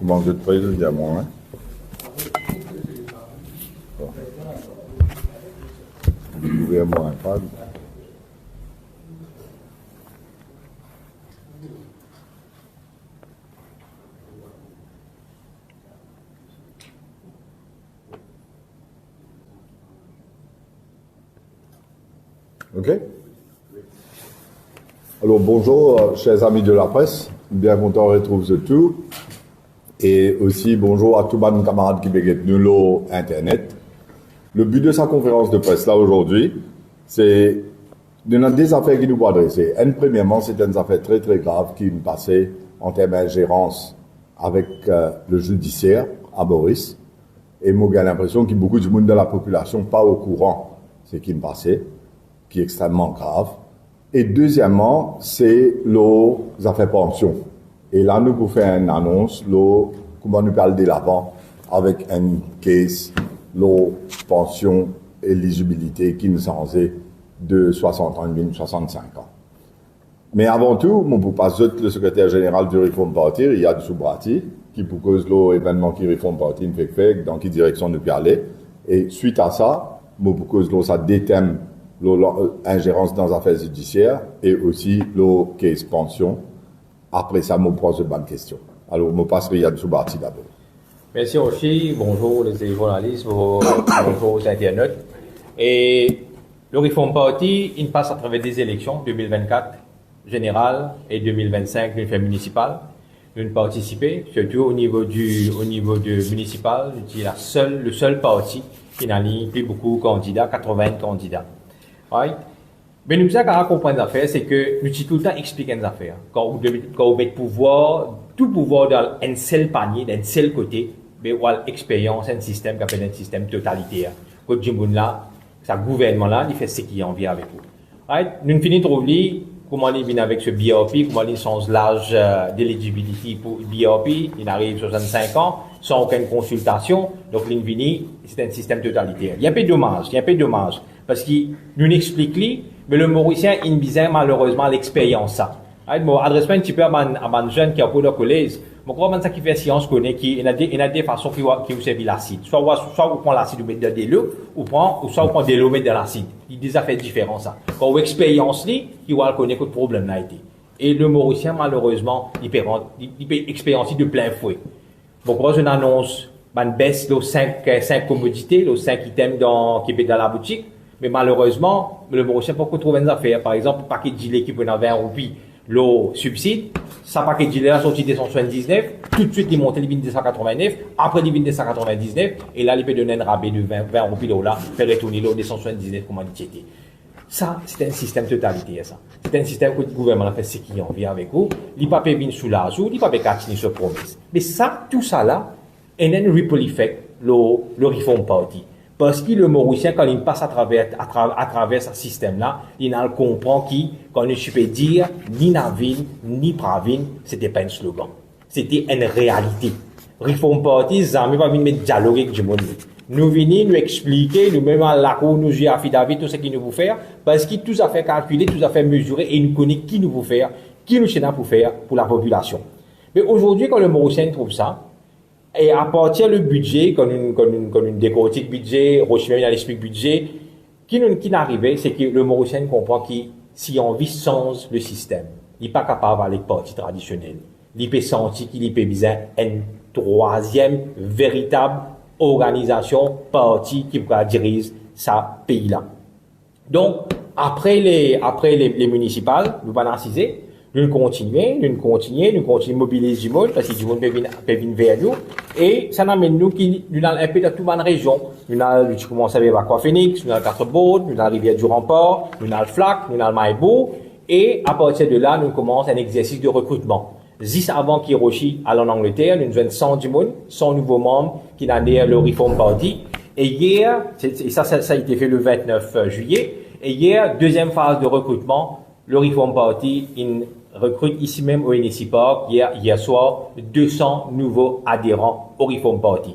Comment je te présente, diamant, hein? Du gouvernement impact. OK? Alors bonjour, chers amis de la presse, bien content de retrouver tout. Et aussi bonjour à tous mes camarades qui béguettent de l'eau Internet. Le but de sa conférence de presse là aujourd'hui, c'est de des affaires qui nous vont adresser. Premièrement, c'est une affaire très très grave qui nous passait en termes d'ingérence avec le judiciaire à Maurice. Et moi j'ai l'impression que beaucoup de monde de la population pas au courant de ce qui me passait, qui est extrêmement grave. Et deuxièmement, c'est les affaires pension. Et là, nous pouvons faire une annonce, comment nous parler de l'avant, avec une case, pension éligibilité qui nous censée de 60 ans et 65 ans. Mais avant tout, mon pour pas le secrétaire général du Reform Party, Riyad Soubrati, qui propose l'événement qui Reform Party ne fait dans quelle direction nous peut aller. Et suite à ça, mon propose ça déthème l'ingérence dans les affaires judiciaires et aussi le case pension. Après ça, je pose une bonne question. Alors, je passe Riyad Soubrati d'abord. Merci aussi. Bonjour les journalistes, bonjour aux internautes. Et le Reform Party, il passe à travers des élections 2024 générales et 2025 une fête municipale. Nous participons, surtout au niveau de municipal, c'est le seul parti qui n'a plus beaucoup de candidats, 80 candidats. Right? Mais nous avons comprendre les affaires, c'est que nous tout le temps expliquer les affaires. Quand vous mettez tout pouvoir dans un seul panier, d'un seul côté, mais ou l'expérience, un système qui appelle un système totalitaire. Quand là, ce gouvernement-là, il fait ce qu'il a envie avec vous. Right? Nous finissons de lire comment il vient avec ce BRP, comment il change l'âge d'éligibilité pour BRP, il arrive 65 ans, sans aucune consultation, donc l'Invini, c'est un système totalitaire. Il y a un peu de dommage, parce qu'il nous explique lui, mais le Mauricien, il bizarre malheureusement l'expérience ça. Moi, adresse pas un petit peu à un jeune qui a pour le collège. Moi, comment ça qui fait science connaît il y a des façons qui vous servent l'acide. Soit vous prenez l'acide, vous mettez de l'eau, soit vous prenez de l'eau, mettez de l'acide. Il y a des affaires différentes, ça. Quand vous expérience li, il va connaître que le problème n'a été. Et le Mauricien, malheureusement, il peut expériencer de plein fouet. Donc, quand je annonce, une baisse de 5 commodités, les 5 items qui est dans la boutique, mais malheureusement, le Mauricien peut pas trouver des affaires. Par exemple, le paquet de gilet qui peut avoir 20 roupies, le subside, ça paquet de gilet là sorti des 179, tout de suite il monte les 289, après les 299, et là il peut donner un rabais de 20 roupies là, faire retourner les 279 comme on dit. Ça, c'est un système totalitaire, ça. C'est un système que le gouvernement a fait ce qu'il en vient avec vous. Il n'y a pas venir sous l'argent, il n'y a pas continuer sur promesse. Mais ça, tout ça là, il y a un ripple effect, le Reform Party. Parce que le Mauricien, quand il passe à travers ce système-là, il ne comprend quand il peut dire, ni Navin, ni Pravin, c'était pas un slogan. C'était une réalité. Reform Party, ça ne va pas venir dialoguer avec du monde. Nous venons nous expliquer, nous même à la cour, nous jouons affidavit, tout ce qu'il nous faut faire, parce que tout ça fait calculer, tout ça fait mesurer, et nous connaît qui nous faut faire, qui nous cherche pour faire pour la population. Mais aujourd'hui, quand le Mauricien trouve ça, et à partir du budget, quand une décortique budget, Rochemien explique budget, qui n'arrivait, c'est que le Mauricien comprend que si on vit sans le système, il n'est pas capable avec les partis traditionnels. Il peut sentir qu'il peut besoin une troisième véritable organisation, parti qui va diriger sa pays-là. Donc, après les municipales, nous allons assiser. Nous continuons de mobiliser du monde, parce que du monde peut venir vers nous, et ça n'amène nous nous allons un peu dans toute la région. Nous allons commencer avec Aquaphoenix, nous allons Quatre-Baudes, nous allons Rivière du Rempart, nous allons Flac, nous allons Maïbo, et à partir de là, nous commençons un exercice de recrutement. 10 avant qu'Hiroshi aille en Angleterre, nous avons 100 du monde, 100 nouveaux membres qui n'ont le Reform Party. Et hier, ça a été fait le 29 juillet, et hier, deuxième phase de recrutement, le Reform Party, recrute ici même au NSI Park, hier soir, 200 nouveaux adhérents au Reform Party.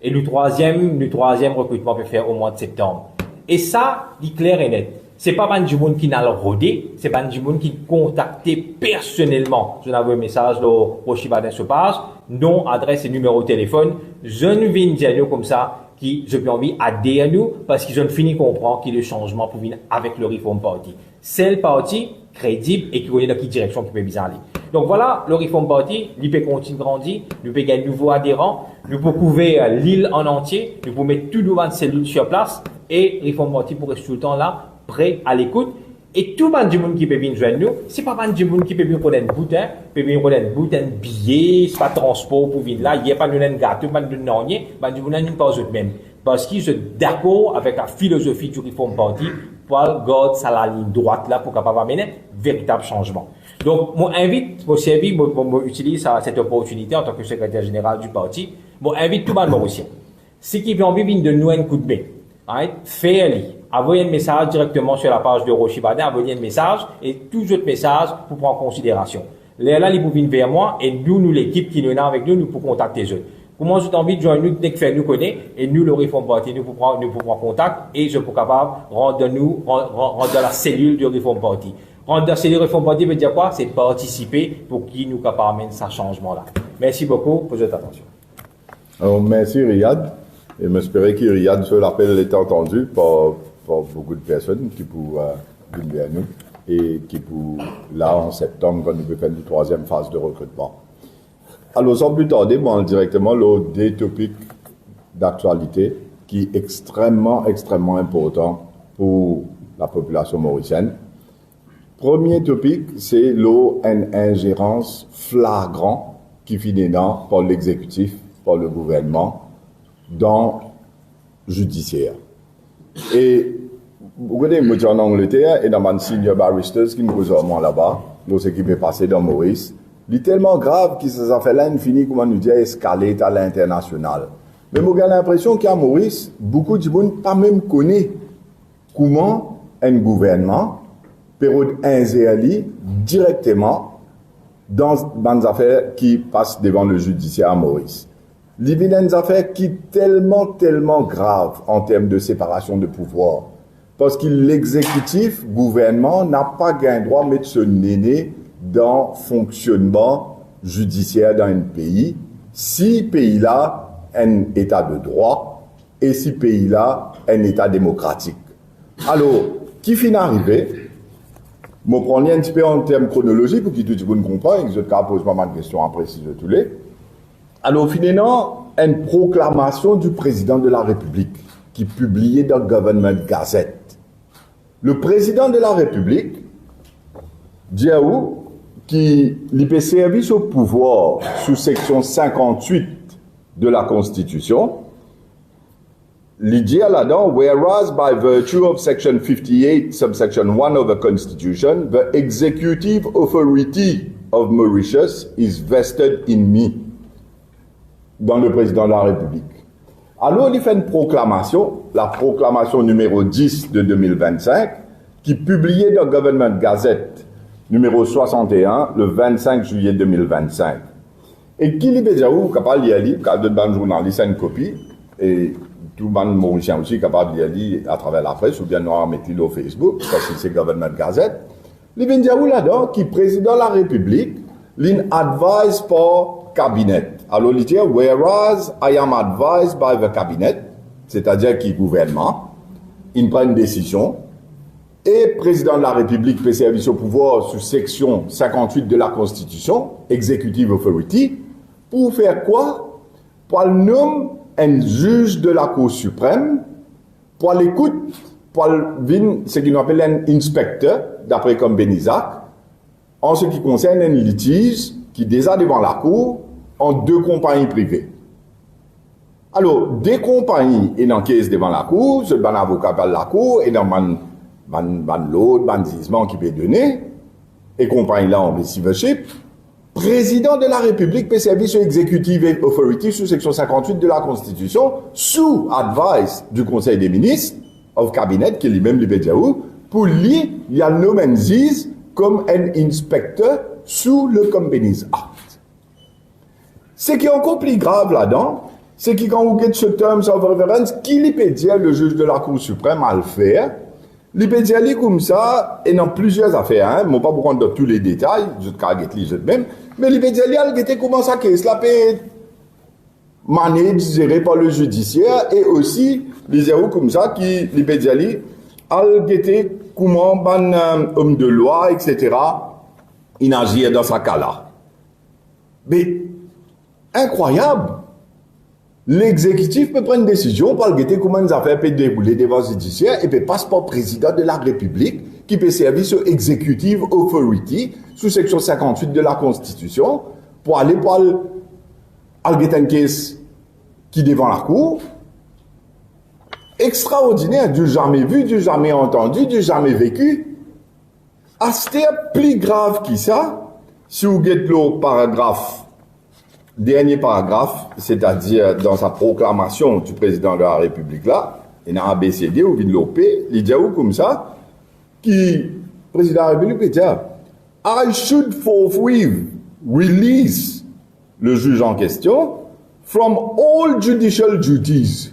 Et le troisième recrutement peut faire au mois de septembre. Et ça, dit clair et net. C'est pas ban du monde qui n'a le rodé, c'est ban du monde qui contacté personnellement. Je n'avais un message au Chibadin se passe, nom, adresse et numéro de téléphone. Je ne viens dire comme ça, qui, je peux envie adhérer à nous, parce qu'ils ont fini comprendre qu'il y a le changement pour venir avec le Reform Party. C'est le parti crédible et qui connaît dans quelle direction qui peut bien aller. Donc voilà, le Reform Party, il peut continuer de grandir, il peut gagner de nouveaux adhérents, nous pouvons couvrir l'île en entier, nous pouvons mettre tout devant cellules sur place, et Reform Party pour rester tout le temps là, prêt à l'écoute. Et tout le monde qui peut venir joindre nous, c'est pas le monde qui peut venir prendre un boutin, peut venir prendre un boutin, un billet, c'est pas transport pour venir là, il n'y a pas de gâteau, pas de nonnier, pas de monde pas eux même. Parce qu'ils sont d'accord avec la philosophie du Reform Party pour garder ça la ligne droite là pour capable amener un véritable changement. Donc, moi invite, moi servi, moi utilise cette opportunité en tant que secrétaire général du parti, moi invite tout le monde Mauricien. Ceux qui veulent envie de nous un coup de main, right? Faites-le. Envoyez un message directement sur la page de Rochibadin, envoyez un message et tous autres messages pour prendre en considération. Là, ils peuvent venir vers moi et nous, l'équipe qui est là avec nous, nous pouvons contacter eux. Comment j'ai envie de joindre nous dès que faire nous connaît et nous, le Reform Party, nous pouvons prendre contact et je peux capable rendre la cellule du Reform Party. Rendre la cellule du Reform Party veut dire quoi? C'est participer pour qui nous capable amener ce changement-là. Merci beaucoup pour votre attention. Alors, merci Riyad. Et j'espère que Riyad, ce l'appel est entendu par beaucoup de personnes qui pourraient venir vers nous et qui pour là en septembre quand nous pouvons faire une troisième phase de recrutement. Alors sans plus tarder, moi directement des topics d'actualité qui est extrêmement important pour la population mauricienne. Premier topic, c'est une ingérence flagrante qui finit par l'exécutif, par le gouvernement dans le judiciaire. Et vous connaissez, moi, en Angleterre, et dans mon senior barristers qui nous rejoignent là-bas, nous, ce qui peut passer dans Maurice, il est tellement grave que ces affaires-là, finissent, comment nous dire, escaler à l'international. Mais moi, j'ai l'impression qu'à Maurice, beaucoup de gens pas même connaissent comment un gouvernement peut insérer directement dans des affaires qui passent devant le judiciaire à Maurice. Il y a des affaires qui sont tellement graves en termes de séparation de pouvoir. Parce que l'exécutif, gouvernement, n'a pas gain droit de mettre ce néné dans le fonctionnement judiciaire dans un pays, si pays-là un état de droit et si pays-là un état démocratique. Alors, qui finit arrivé? Je vais prendre un petit peu en termes chronologiques pour que tout le monde comprenne, et je vais poser pas mal de questions après si je tous les. Alors, finalement, une proclamation du président de la République qui est publiée dans le Government Gazette. Le président de la République, Diaou, qui lui service au pouvoir sous section 58 de la Constitution, il dit là-dedans, whereas by virtue of section 58, subsection 1 of the Constitution, the executive authority of Mauritius is vested in me. Dans le président de la République. Alors, il fait une proclamation, la proclamation numéro 10 de 2025, qui est publiée dans Government Gazette numéro 61, le 25 juillet 2025. Et qui lui dit, capable d'y aller, quand de journaliste a une copie, et tout le monde mauricien aussi capable d'y aller à travers la presse, ou bien nous en mettre au Facebook, parce que c'est Government Gazette. Il dit là-dedans, qui est président de la République, l'advise par cabinet. Alors, il dit, whereas I am advised by the cabinet, c'est-à-dire qui gouvernement, il prend une décision, et président de la République fait service au pouvoir sous section 58 de la Constitution, Executive Authority, pour faire quoi? Pour le nommer un juge de la Cour suprême, pour l'écoute, pour ce qu'on appelle un inspecteur, d'après comme Benizac, en ce qui concerne un litige qui est déjà devant la Cour, en deux compagnies privées. Alors, des compagnies et dans caisse devant la cour, ce ban avocat par la cour et dans l'autre, bandisement qui peut donner, et compagnie là en receivership, président de la République peut servir sur Executive Authority sous section 58 de la Constitution, sous advice du Conseil des ministres, of Cabinet, qui lui-même lui dit pour lui, il y a no menzies comme un inspecteur sous le Companies Act. Ce qui est encore plus grave là-dedans, c'est que quand vous avez ce terms of reference, qui lui peut dire le juge de la Cour suprême à le faire, L'IPDIALI comme ça, et dans plusieurs affaires, hein, je ne vais pas vous rendre dans tous les détails, je vais même, mais l'IPDIALI a été comment ça que cela peut managé, géré par le judiciaire, et aussi les zéros comme ça qui, l'IPDIALI, a été comment un homme de loi, etc., il agit dans sa cas-là. Mais, incroyable! L'exécutif peut prendre une décision pour regarder comment les affaires peuvent dérouler devant le judiciaire et peut passer par le président de la République qui peut servir sur Executive Authority sous section 58 de la Constitution pour aller pour regarder une caisse qui devant la cour. Extraordinaire, du jamais vu, du jamais entendu, du jamais vécu. À ce plus grave que ça, si vous regardez le paragraphe, dernier paragraphe, c'est-à-dire dans sa proclamation du président de la République là, et dans ABCD ou l'OP, il dit comme ça, qui, le président de la République dit, I should forthwith release le juge en question from all judicial duties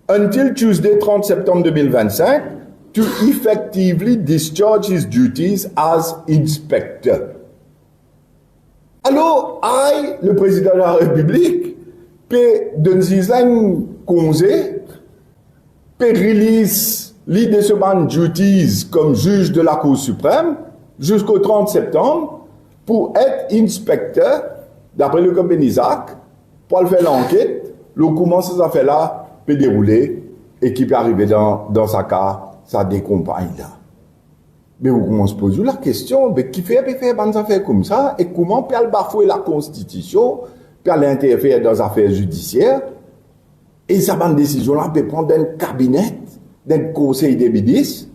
until Tuesday 30 septembre 2025 to effectively discharge his duties as inspector. Alors, le président de la République, peut donner un congé, peut release l'idée de ban duties comme juge de la Cour suprême jusqu'au 30 septembre pour être inspecteur, d'après le Code Isaac, pour faire l'enquête, comment ces affaires-là peut dérouler et qui peut arriver dans sa cas, sa décompagne là. Mais on se pose la question, mais qui fait des affaires comme ça, et comment peut bafouer la Constitution, peut interférer dans les affaires judiciaires, et ça une décision-là peut prendre d'un cabinet, d'un conseil des ministres,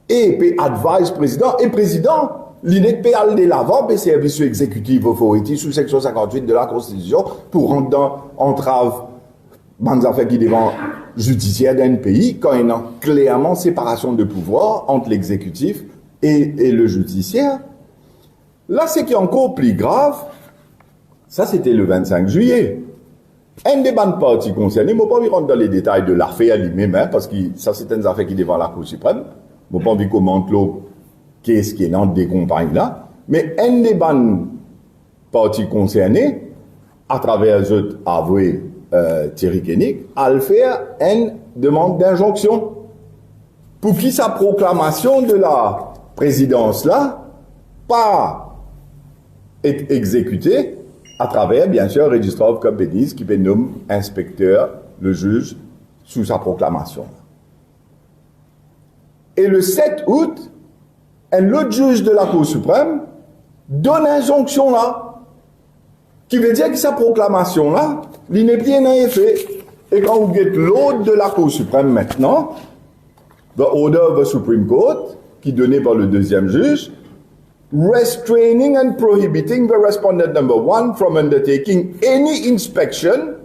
et peut advise président, et président, l'INEC peut aller de l'avant, peut servir sur Executive Authority, sous section 58 de la Constitution, pour rendre dans entrave dans affaires qui devant judiciaire d'un pays, quand il y a clairement séparation de pouvoir entre l'exécutif et le judiciaire. Là, ce qui est encore plus grave, ça c'était le 25 juillet. Un des bandes parties concernées, je ne vais pas rentrer dans les détails de l'affaire lui-même, hein, parce que ça c'est une affaire qui est devant la Cour suprême. Je ne vais pas envie commenter qu'est-ce qui est dans des compagnies là. Mais un des bandes parties concernées, à travers je avoué Thierry Koenig, a le faire une demande d'injonction pour qui sa proclamation de la présidence là pas être exécutée à travers bien sûr Registrar of Companies qui peut nommer inspecteur le juge sous sa proclamation. Et le 7 août, un autre juge de la Cour suprême donne injonction là, qui veut dire que sa proclamation là, il n'est bien en effet. Et quand vous êtes l'ordre de la Cour suprême maintenant, the order of the Supreme Court, qui est donné par le deuxième juge, restraining and prohibiting the respondent number one from undertaking any inspection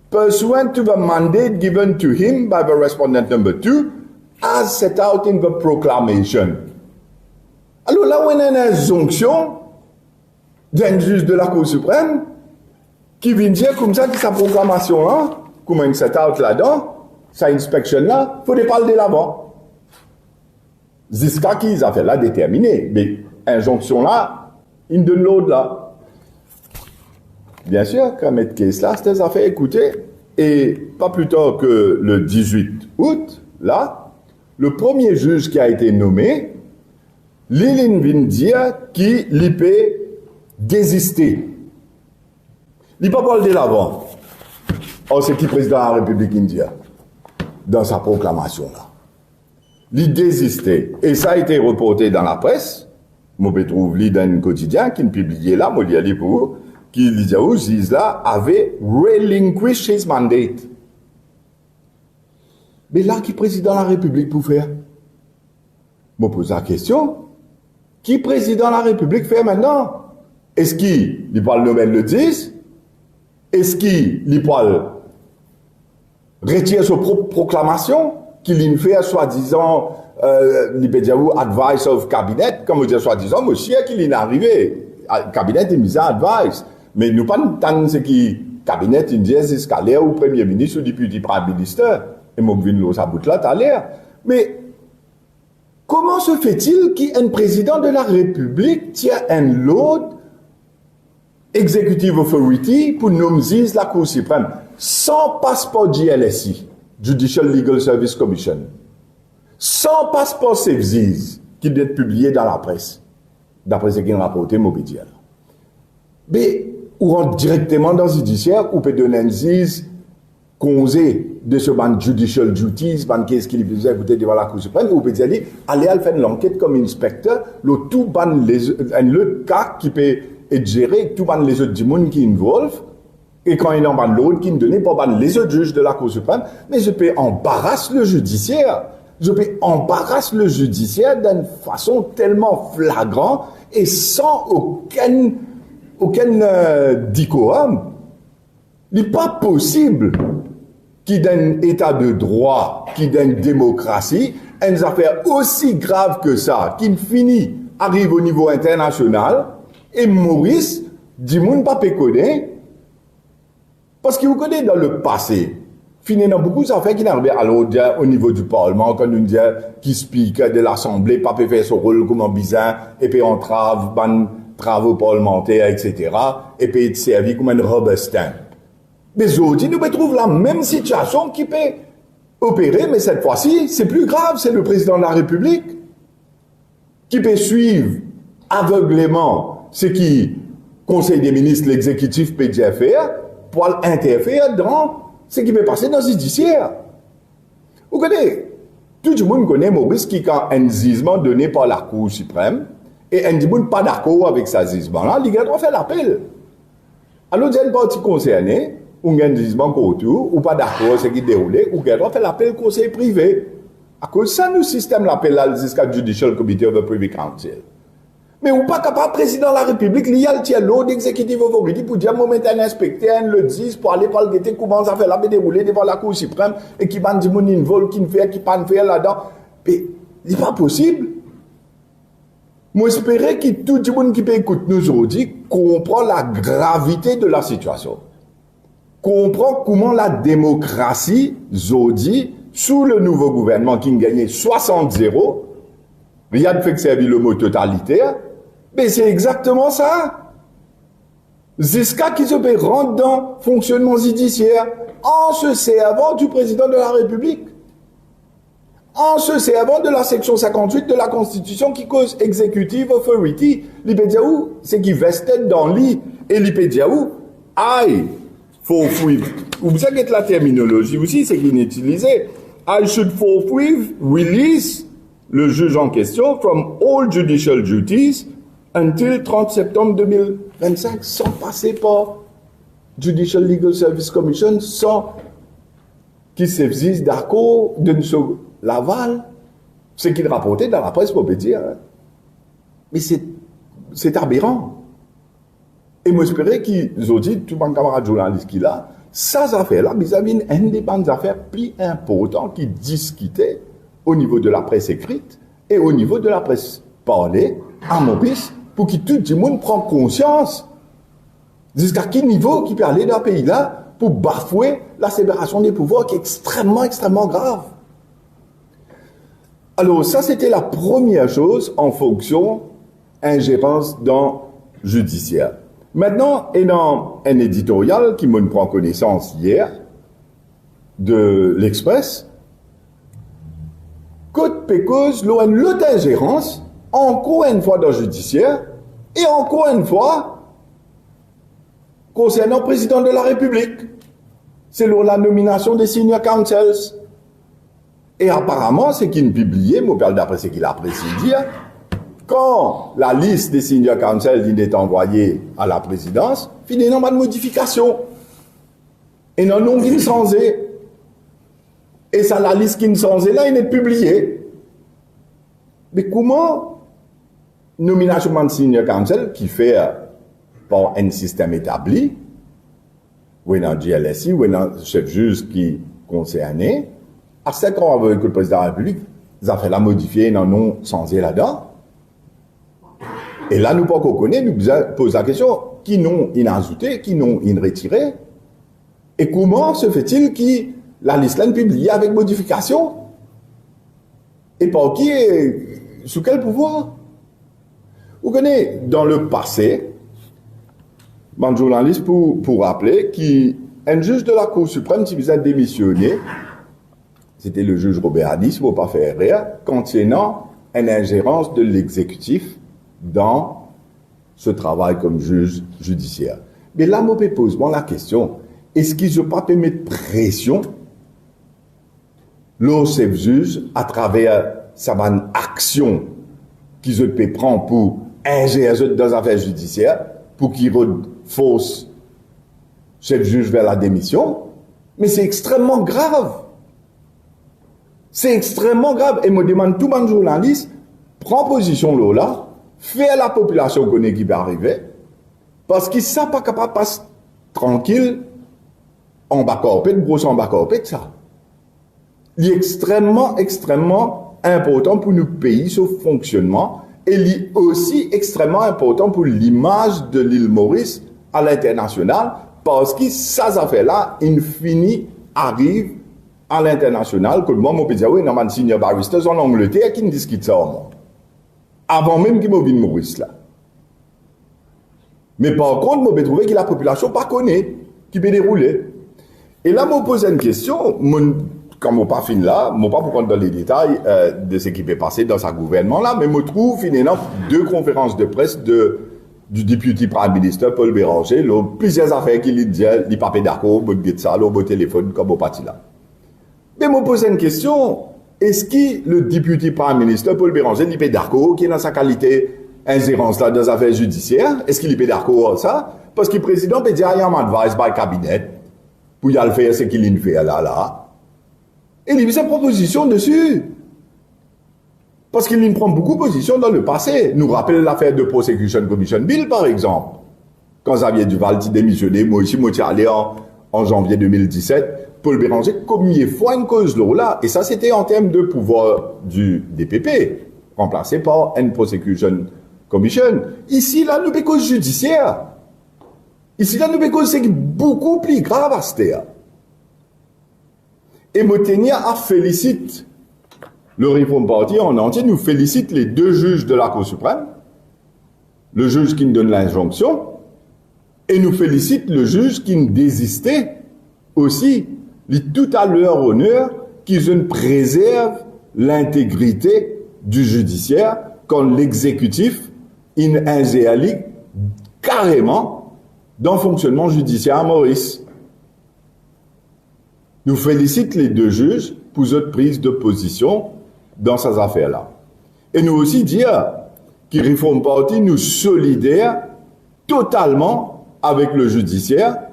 pursuant to the mandate given to him by the respondent number two, as set out in the proclamation. Alors là, on a une injonction d'un juge de la Cour suprême qui vient dire comme ça que sa proclamation là, comme un set out là-dedans, sa inspection là, il faut parler de l'avant. Jusqu'à qu'ils a fait là déterminé. Mais injonction là, il donne l'autre là. Bien sûr, quand mettre case là, c'était affaire écoutez. Et pas plus tard que le 18 août, là, le premier juge qui a été nommé, Lilin vient dire qu'il peut désister. Il ne peut pas parler de l'avant. Or, c'est qui le président de la République indien dans sa proclamation là. Il désistait. Et ça a été reporté dans la presse. Moi, je trouve dans un quotidien qui publié là, moi, je pour vous, qui disait où Zizla avait relinquished his mandate. Mais là, qui président de la République pour faire? Je me pose la question. Qui président de la République fait maintenant? Est-ce qu'il parle le 10? Est-ce qu'il parle retire sa propre proclamation? Qu'il fait soi-disant advice of cabinet, comme on dit soi-disant, monsieur qu'il est arrivé. Cabinet est mis à advice. Mais nous pas tant ce qui cabinet indien jusqu'à l'air ou premier ministre ou député prime ministre. Et mon vin l'eau ça bout là t'as l'air. Mais Comment se fait-il qu'un président de la République tient un lot Executive Authority pour nommer la Cour suprême sans passeport JLSI, Judicial Legal Service Commission, sans passeport SEFZIS qui doit être publié dans la presse, d'après ce qu'il a rapporté Mobidia. Mais ou rentre directement dans le judiciaire ou peut donner un zis causé de ce ban judicial duties, ban qu'est-ce qu'il faisait écouter devant la Cour suprême, ou peut dire aller faire l'enquête comme inspecteur, le tout ban le cas qui peut être géré, tout ban les autres du monde qui involvent, et quand il en ban l'autre qui ne donnait pas ban les autres juges de la Cour suprême, mais je peux embarrasser le judiciaire. Je peux embarrasser le judiciaire d'une façon tellement flagrante et sans aucun décorum. Il n'est pas possible qu'il y ait un état de droit, qu'il y ait une démocratie, une affaire aussi grave que ça, qui finit, arrive au niveau international, et Maurice, dit moun pas péconner, parce qu'il vous connaît dans le passé, finit dans beaucoup d'affaires qui n'arrivent alors au niveau du Parlement, quand on dit qui speaker de l'Assemblée, pas peut faire son rôle comme un bizarre, et puis entrave, travaux parlementaires, etc., et puis être servi comme un rubber stamp. Mais aujourd'hui, nous trouvons la même situation qui peut opérer, mais cette fois-ci, c'est plus grave, c'est le président de la République qui peut suivre aveuglément ce qui Conseil des ministres, l'exécutif peut faire pour interférer dans ce qui peut passer dans le judiciaire. Vous connaissez, tout le monde connaît Maurice qui a un jugement donné par la Cour suprême et un monde pas d'accord avec ce jugement-là, il doit faire l'appel. Alors, il y a une partie concernée, ou un jugement autour, ou pas d'accord avec ce qui déroulé, ou doit faire l'appel au conseil privé. À cause de ça, nous système l'appel là jusqu'à Judicial Committee of the Privy Council. Mais ou pas capable, président de la République, il y a le l'autre exécutif authority pour dire, moment un inspecteur, le 10, pour aller par le guetter, comment ça fait là, dérouler devant la Cour suprême, et qui va dire, mon invol, qui ne fait, qui pas faire là-dedans. Mais, il n'est pas possible. Moi, j'espérais que tout le monde qui peut écouter nous aujourd'hui comprend la gravité de la situation. Comprend comment la démocratie, aujourd'hui, sous le nouveau gouvernement qui a gagné 60-0, rien ne fait que servir le mot totalitaire, mais c'est exactement ça. Jusqu'à qui se peut rentrer dans le fonctionnement judiciaire en se servant du président de la République, en se servant de la section 58 de la Constitution qui cause Executive Authority. L'IPEDIAOU, c'est qui vestait dans l'I, et l'IPEDIAOU, aïe, faut fouiller. Vous savez que la terminologie aussi, c'est qu'il est utilisé. I should forthwith release le juge en question from all judicial duties until 30 septembre 2025, sans passer par Judicial Legal Service Commission, sans qu'il s'existe d'accord d'une l'aval, ce qu'il rapportait dans la presse, on peut dire. Mais c'est aberrant. Et moi, j'espérais qu'ils ont dit, tout mon camarade journaliste qui l'a, ces affaires-là, vis-à-vis une des bandes affaires plus importantes qui discutaient au niveau de la presse écrite et au niveau de la presse parlée, à mon pays, pour que tout le monde prenne conscience jusqu'à quel niveau qui peut aller dans le pays-là pour bafouer la séparation des pouvoirs qui est extrêmement, extrêmement grave. Alors, ça, c'était la première chose en fonction ingérence dans le judiciaire. Maintenant, et dans un éditorial qui me prend connaissance hier de l'Express, Côte Pécose, l'autre ingérence, encore une fois dans le judiciaire, et encore une fois concernant le président de la République. C'est la nomination des senior counsels. Et apparemment, c'est qu'il publié, mon père d'après ce qu'il a précisé, quand la liste des senior counsel est envoyée à la présidence, finalement, pas de modification. Et non, non, qui ne changé. Et ça, la liste qui ne changé là, il est publiée. Mais comment nomination de senior counsel qui fait par un système établi, ou dans GLSI, ou dans le chef juge qui concerné, à 5 ans avec le président de la République, ils ont fait la modifier, ils n'en ont changé là-dedans. Et là, nous pas qu'on connaît, nous posons la question, qui n'ont ils ajouté, qui n'ont ils retiré, et comment se fait-il que la liste là est publiée avec modification, et par qui sous quel pouvoir? Vous connaissez, dans le passé, un journaliste pour rappeler qu'un juge de la Cour suprême qui vous a démissionné, c'était le juge Robert Hadis, pour ne pas faire rire, contenant une ingérence de l'exécutif dans ce travail comme juge judiciaire. Mais là, je me pose la question, est-ce qu'ils ne peuvent pas mettre pression l'OCF juge à travers sa action qu'ils peuvent prendre pour ingérer dans les affaires judiciaires, pour qu'ils fausse chef juge vers la démission? Mais c'est extrêmement grave. C'est extrêmement grave. Et me demande tout le monde journaliste, prend position là, fait la population connaître qui va arriver, parce qu'ils ne sont pas capables de passer tranquille en bas corpé, gros en bas corpé de ça. Il est extrêmement important pour nous payer ce fonctionnement, et il est aussi extrêmement important pour l'image de l'île Maurice à l'international, parce que ces affaires-là, in fini, arrivent à l'international, que moi, je peux dire, oui, non, man, senior barristers en Angleterre qui ne discutent ça au monde. Avant même qu'ils m'ont vu Maurice là. Mais par contre, je peux trouver que la population pas connaît, qui peut dérouler. Et là, je me pose une question, quand je n'ai pas fini là, je ne vais pas prendre dans les détails de ce qui peut passer dans sa gouvernement là, mais je trouve finalement 2 conférences de presse du Deputy Prime Minister Paul Béranger, là, plusieurs affaires qu'il dit, il n'est pas d'accord, il dit ça, au téléphone, comme au parti là. Mais je me pose une question, est-ce que le Deputy Prime Minister Paul Béranger, il est d'accord, qui est dans sa qualité ingérence là dans les affaires judiciaires, est-ce qu'il est d'accord à ça? Parce que le président peut dire, I am advised by cabinet, pour y aller faire ce qu'il fait là. Et il a mis sa proposition dessus. Parce qu'il prend beaucoup de position dans le passé. Nous rappelle l'affaire de Prosecution Commission Bill, par exemple. Quand Xavier Duval a démissionné, moi aussi, je suis allé en janvier 2017, Paul Béranger, combien de fois une cause là, et ça c'était en termes de pouvoir du DPP, remplacé par une Prosecution Commission. Ici, là, nous avons cause judiciaire. Ici, là, nous avons cause beaucoup plus grave à ce terre. Et Motenia a félicite le Reform Party en entier, nous félicite les 2 juges de la Cour suprême, le juge qui nous donne l'injonction, et nous félicite le juge qui nous désistait aussi, tout à leur honneur, qu'ils préservent l'intégrité du judiciaire quand l'exécutif ingéalique carrément dans le fonctionnement judiciaire à Maurice. Nous félicitons les 2 juges pour cette prise de position dans ces affaires-là. Et nous aussi dire que Reform Party nous solidaire totalement avec le judiciaire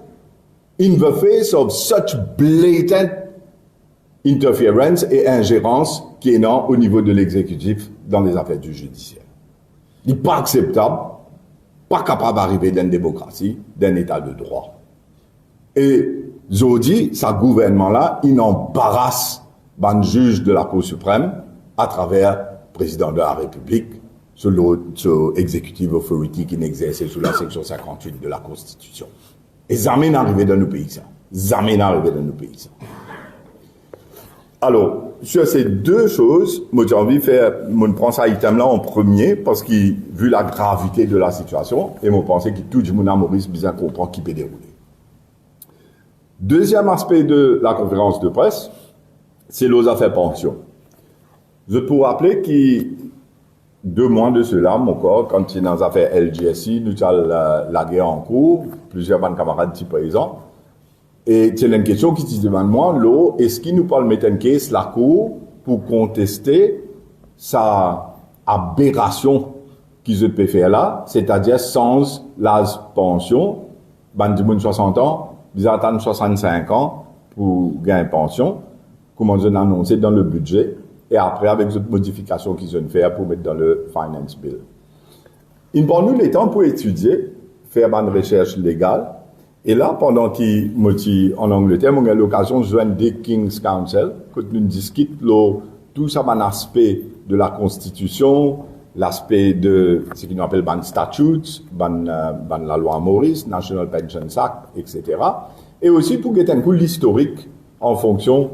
in the face of such blatant interference et ingérence qui est non au niveau de l'exécutif dans les affaires du judiciaire. Il n'est pas acceptable, pas capable d'arriver d'une démocratie, d'un état de droit. Et Zodi, sa gouvernement-là, il embarrasse un juge de la Cour suprême à travers le président de la République, sur l'executive authority qui n'exerçait sous la section 58 de la Constitution. Et jamais n'arrivait dans nos pays ça. Jamais n'arrivait dans nos pays ça. Alors, sur ces 2 choses, moi j'ai envie de faire, moi je prends ça item-là en premier, parce que, vu la gravité de la situation, et moi pensais que tout le monde à Maurice bien comprend qui peut dérouler. Deuxième aspect de la conférence de presse, c'est les affaires pension. Je peux rappeler que 2 mois de cela, mon corps, quand il est dans les affaires LGSI, nous avons la guerre en cours, plusieurs de mes camarades sont présents, et c'est une question qui se demande, moi, est-ce qu'il nous parle mettre en case la cour pour contester sa aberration qu'ils peuvent faire là, c'est-à-dire sans la pension, ben, du monde 60 ans, ils attendent 65 ans pour gagner une pension, comme on a annoncé dans le budget, et après avec d'autres modifications qu'ils ont fait pour mettre dans le Finance Bill. Il prend nous le temps pour étudier, faire une recherche légale, et là, pendant qu'il en Angleterre, on a l'occasion de joindre des King's Council, que nous discutons tout ça, un aspect de la Constitution, l'aspect de ce qu'on appelle ban statutes, la loi Maurice, National Pensions Act, etc. Et aussi pour get un coup l'historique en fonction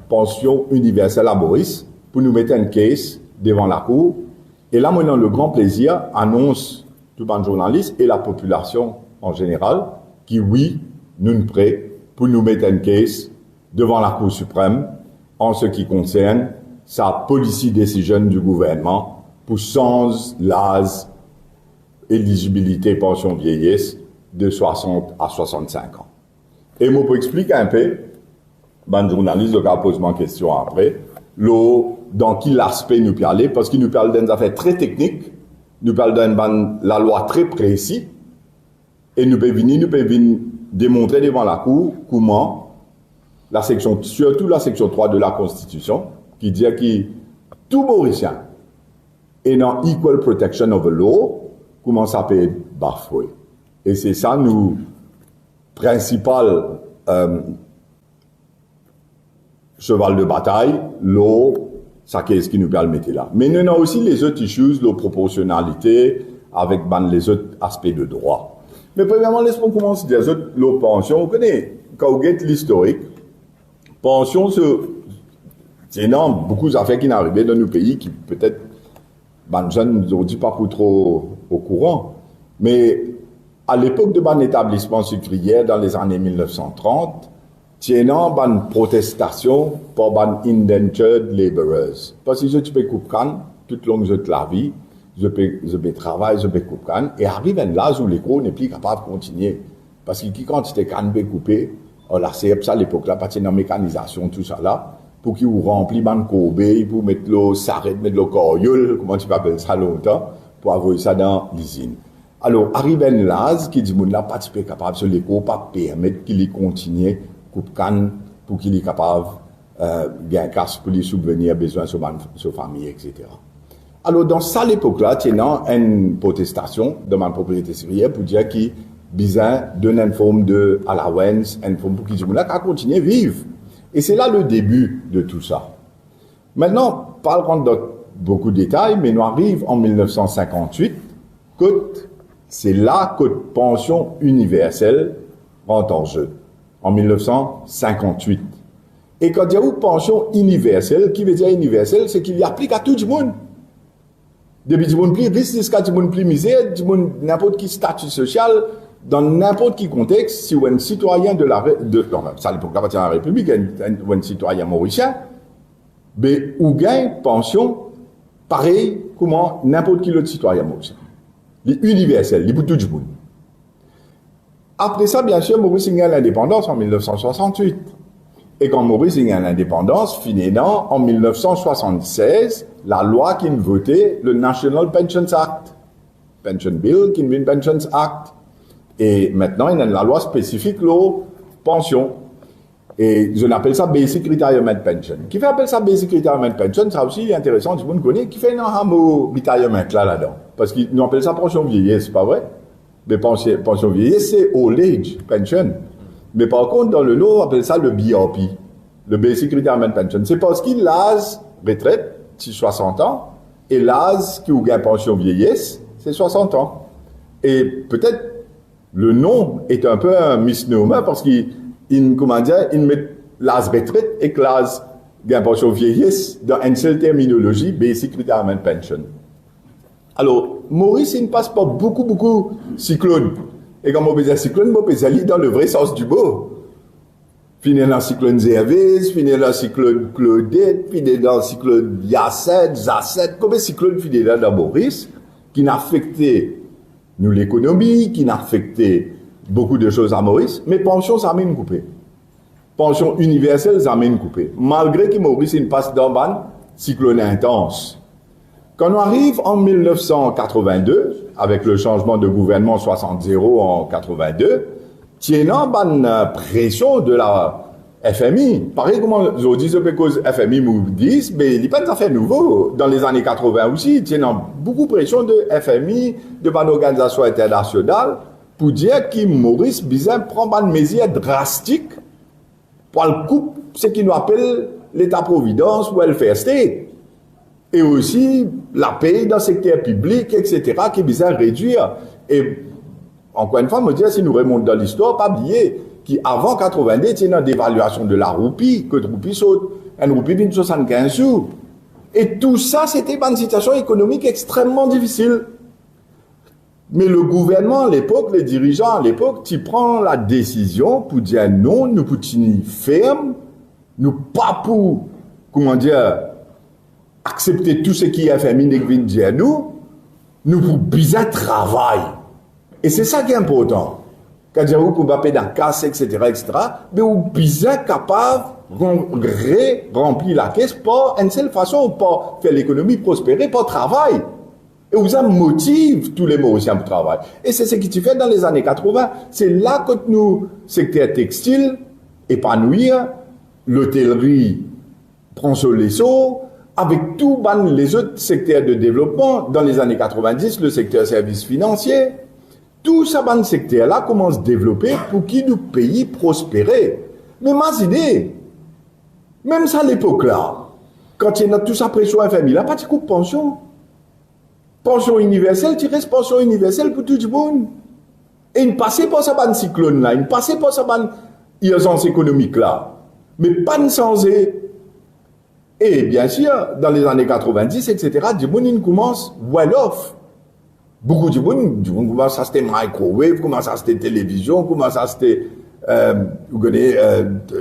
pension universelle à Maurice, pour nous mettre un case devant la cour. Et là, maintenant, le grand plaisir annonce tout le journaliste et la population en général qui, oui, nous sommes prêts pour nous mettre un case devant la Cour suprême en ce qui concerne sa policy decision du gouvernement pour sans l'âge éligibilité pension vieillesse de 60 à 65 ans. Et moi, pour expliquer un peu, ben, journaliste, le pose ma question après, dans quel aspect nous parler, parce qu'il nous parle d'une affaire très technique, nous parle la loi très précise, et nous pouvons venir démontrer devant la Cour comment la section, surtout la section 3 de la Constitution, qui dit que tout Mauricien est dans Equal Protection of the Law, comment ça peut être bafoué. Et c'est ça, nous, principal cheval de bataille, ça qu'est-ce qui nous permet de mettre là. Mais nous avons aussi les autres issues, la proportionnalité, avec les autres aspects de droit. Mais premièrement, laisse-moi commencer des autres, la pension. Vous connaissez, quand vous regardez l'historique, pension, c'est énorme, beaucoup d'affaires qui n'arrivaient dans nos pays qui peut-être, les jeunes ne sont pas trop au courant. Mais à l'époque de mon établissement sucrière, dans les années 1930, il y a une protestation pour les indentured laborers. Parce que je peux couper toute longue de la vie, je peux travailler, je peux couper et arrive un âge où l'école n'est plus capable de continuer. Parce que quand tu es coupé, la CEP, à l'époque là, parce qu'il y a une mécanisation, tout ça là, pour qu'ils remplissent les courbes, pour mettre le sarret, mettre le coriol, comment tu peux appeler ça longtemps, pour avoir ça dans l'usine. Alors, arrive un âge qui dit, là, pas capable, sur l'école, pas permettre qu'il continue coupe canne pour qu'il est capable bien casse pour lui subvenir besoin de sa famille, etc. Alors, dans ça, l'époque-là, il y a une protestation de ma propriété sucrière pour dire qu'il besoin d'une forme de allowance, une forme pour qu'il dise, là, qu'à continuer à vivre. Et c'est là le début de tout ça. Maintenant, pas le rentrer dans beaucoup de détails, mais nous arrivons en 1958, c'est là que pension universelle rentre en jeu. En 1958. Et quand il y a une pension universelle, qui veut dire universelle, c'est qu'il y applique à tout le monde. Depuis du monde plus riche jusqu'à du monde plus misère, du monde n'importe qui statut social, dans n'importe qui contexte, si vous êtes un citoyen de la République, ou un citoyen mauricien, ben, ou gagne pension, pareil, comment n'importe qui l'autre citoyen mauricien. Les universels, les pour tout le monde. Après ça, bien sûr, Maurice gagne l'indépendance en 1968. Et quand Maurice gagne l'indépendance, finalement, en 1976, la loi qui votait le National Pensions Act. Pension Bill, qui vient Pensions Act. Et maintenant, il y a la loi spécifique, la pension. Et je l'appelle ça Basic Retirement Pension. Qui fait appeler ça Basic Retirement Pension, ça aussi intéressant, tout le monde connaît, qui fait un retirement là-dedans. Parce qu'ils appellent ça pension vieillesse, c'est pas vrai? Mais pension vieillesse, c'est old age pension. Mais par contre, dans le lot, on appelle ça le BRP, le Basic Retirement Pension. C'est parce qu'il l'âge retraite, c'est 60 ans, et l'âge qui a pension vieillesse, c'est 60 ans. Et peut-être, le nom est un peu un misnomer parce qu'il met l'âge retraite et l'âge de pension vieillesse dans une seule terminologie, Basic Retirement Pension. Alors, Maurice, il ne passe pas beaucoup cyclone. Et quand on dit cyclone, on peut aller dans le vrai sens du mot. Finir dans le cyclone Zervès, finir dans le cyclone Claudette, finir dans le cyclone Yasset, Zasset, comme un cyclone finir dans Maurice, qui n'a affecté nous l'économie, qui n'a affecté beaucoup de choses à Maurice, mais pension, ça mène coupé. Pension universelle, ça mène coupé. Malgré que Maurice, il passe dans un cyclone intense. Quand on arrive en 1982, avec le changement de gouvernement 60-0 en 82, il y a une pression de la FMI. Pareil comme je dis, c'est cause FMI nous disent, mais il n'y a pas de affaires nouveau. Dans les années 80 aussi, il y a beaucoup de pression de FMI, de l'organisation internationale, pour dire que Maurice Bizin prend une mesure drastique pour le coup, ce qu'il nous appelle l'État-providence ou welfare state. Et aussi la paix dans le secteur public, etc., qui est bien réduire. Et encore une fois, me dire, si nous remontons dans l'histoire, pas oublier qu'avant 90, il y a une dévaluation de la roupie, que la roupie saute. Une roupie vient de 75 sous. Et tout ça, c'était une situation économique extrêmement difficile. Mais le gouvernement à l'époque, les dirigeants à l'époque, tu prends la décision pour dire non, nous pour tenir ferme, nous pas pour, comment dire, accepter tout ce qui est féminin qui vient dire nous pour bien travail. Et c'est ça qui est important. Quand dire qu'on va payer dans la casse, etc., mais on bien capable de remplir la caisse par une seule façon, pour faire l'économie prospérer, par travail. Et vous en motive tous les Mauriciens pour travail. Et c'est ce qui tu fais dans les années 80. C'est là que nous, secteur textile, épanouir, l'hôtellerie prend sur les sauts, avec tous les autres secteurs de développement. Dans les années 90, le secteur services financiers, tout ça, ban secteur-là commence à se développer pour qu'il nous pays prospérer. Mais ma idée, même ça à l'époque-là, quand il y a tout ça pression infirmière, il n'y a pas de coup de pension. Pension universelle, tu restes pension universelle pour tout le monde. Et il ne passait pas ça ban cyclone-là, il ne passait pas ça ban urgence économique-là. Mais pas de sans. Et bien sûr, dans les années 90, etc., du monde commence well-off. Beaucoup de monde commence à acheter microwave, commence à acheter télévision, commence à acheter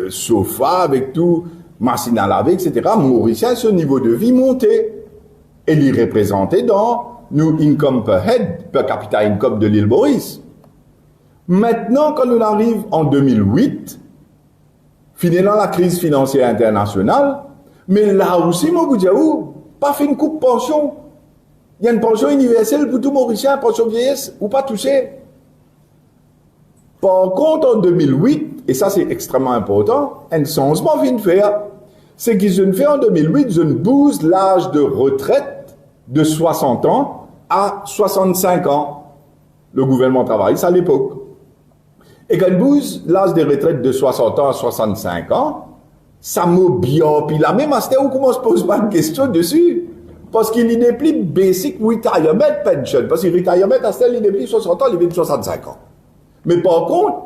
sofa avec tout, machine à laver, etc. Mauricien, ce niveau de vie monté. Et il est représenté dans nos income per head, per capita income de l'île Maurice. Maintenant, quand on arrive en 2008, finalement la crise financière internationale, mais là aussi, moi, vous dites, pas fait une coupe pension. Il y a une pension universelle pour tout Mauricien, pension vieillesse, ou pas touché. Par contre, en 2008, et ça c'est extrêmement important, un changement vient de faire. C'est qu'ils ont fait en 2008, ils ont boosté l'âge de retraite de 60 ans à 65 ans. Le gouvernement travaille, ça à l'époque. Et quand ils boostent l'âge de retraite de 60 ans à 65 ans, ça m'a bien. Puis là même, c'est où comment se pose pas de question dessus. Parce qu'il n'est plus basic retirement pension. Parce que retirement, il n'est plus 60 ans, il est 65 ans. Mais par contre,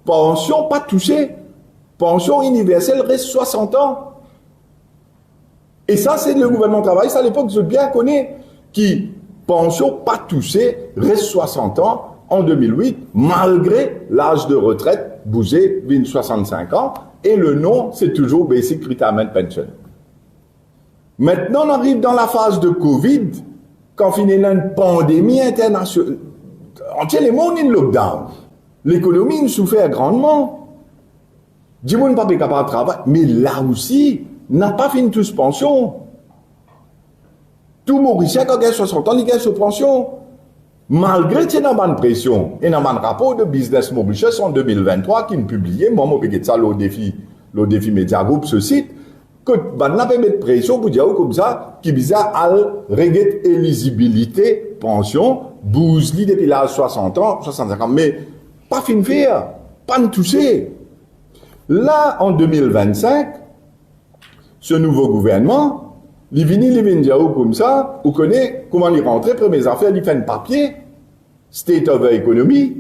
pension pas touchée. Pension universelle reste 60 ans. Et ça, c'est le gouvernement travail. Ça, à l'époque, je bien connais, qui, pension pas touchée, reste 60 ans en 2008, malgré l'âge de retraite bougé, 65 ans. Et le nom, c'est toujours Basic Retirement Pension. Maintenant, on arrive dans la phase de Covid, quand finalement une pandémie internationale. Entier les mondes in lockdown. L'économie nous souffert grandement. Du monde pas capable de travailler. Mais là aussi, n'a pas fini tous pension. Tout Mauricien, quand il a 60 ans, il gagne sous pension. Malgré qu'il y a une pression. Et il y a un rapport de Business Mauritius en 2023 qui est publié. Moi, je vais ça le défi Media Group, ce site. Que ben là, mettre pression pour dire comme ça, qui bizarre à régler éligibilité, pension, bousli depuis l'âge 60 ans, 65 ans. Mais pas fin de faire, pas de toucher. Là, en 2025, ce nouveau gouvernement, il vient dire comme ça, vous connaissez comment il rentre, premières affaires, il fait un papier, State of the Economy,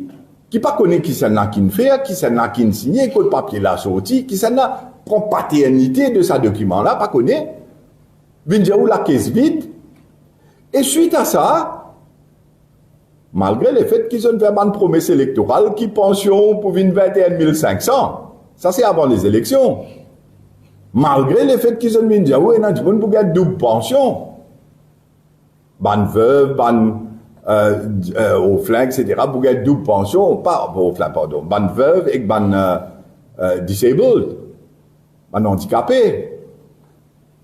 qui pas connaît qui s'en a qui fait, qui s'en a qui signé, que le papier l'a sorti, qui s'en a prend paternité de ce document-là, pas connaît, vient dire où la caisse vide, et suite à ça, malgré le fait qu'ils ont fait une promesse électorale qui pension pour 21 500, ça c'est avant les élections. Malgré le fait qu'ils ont dit, oui, non, tu peux pas gagner double pension. Ban veuve, au flingue, etc., pour gagner double pension, pas au flingue, pardon, ban veuve et ban disabled, ban handicapé.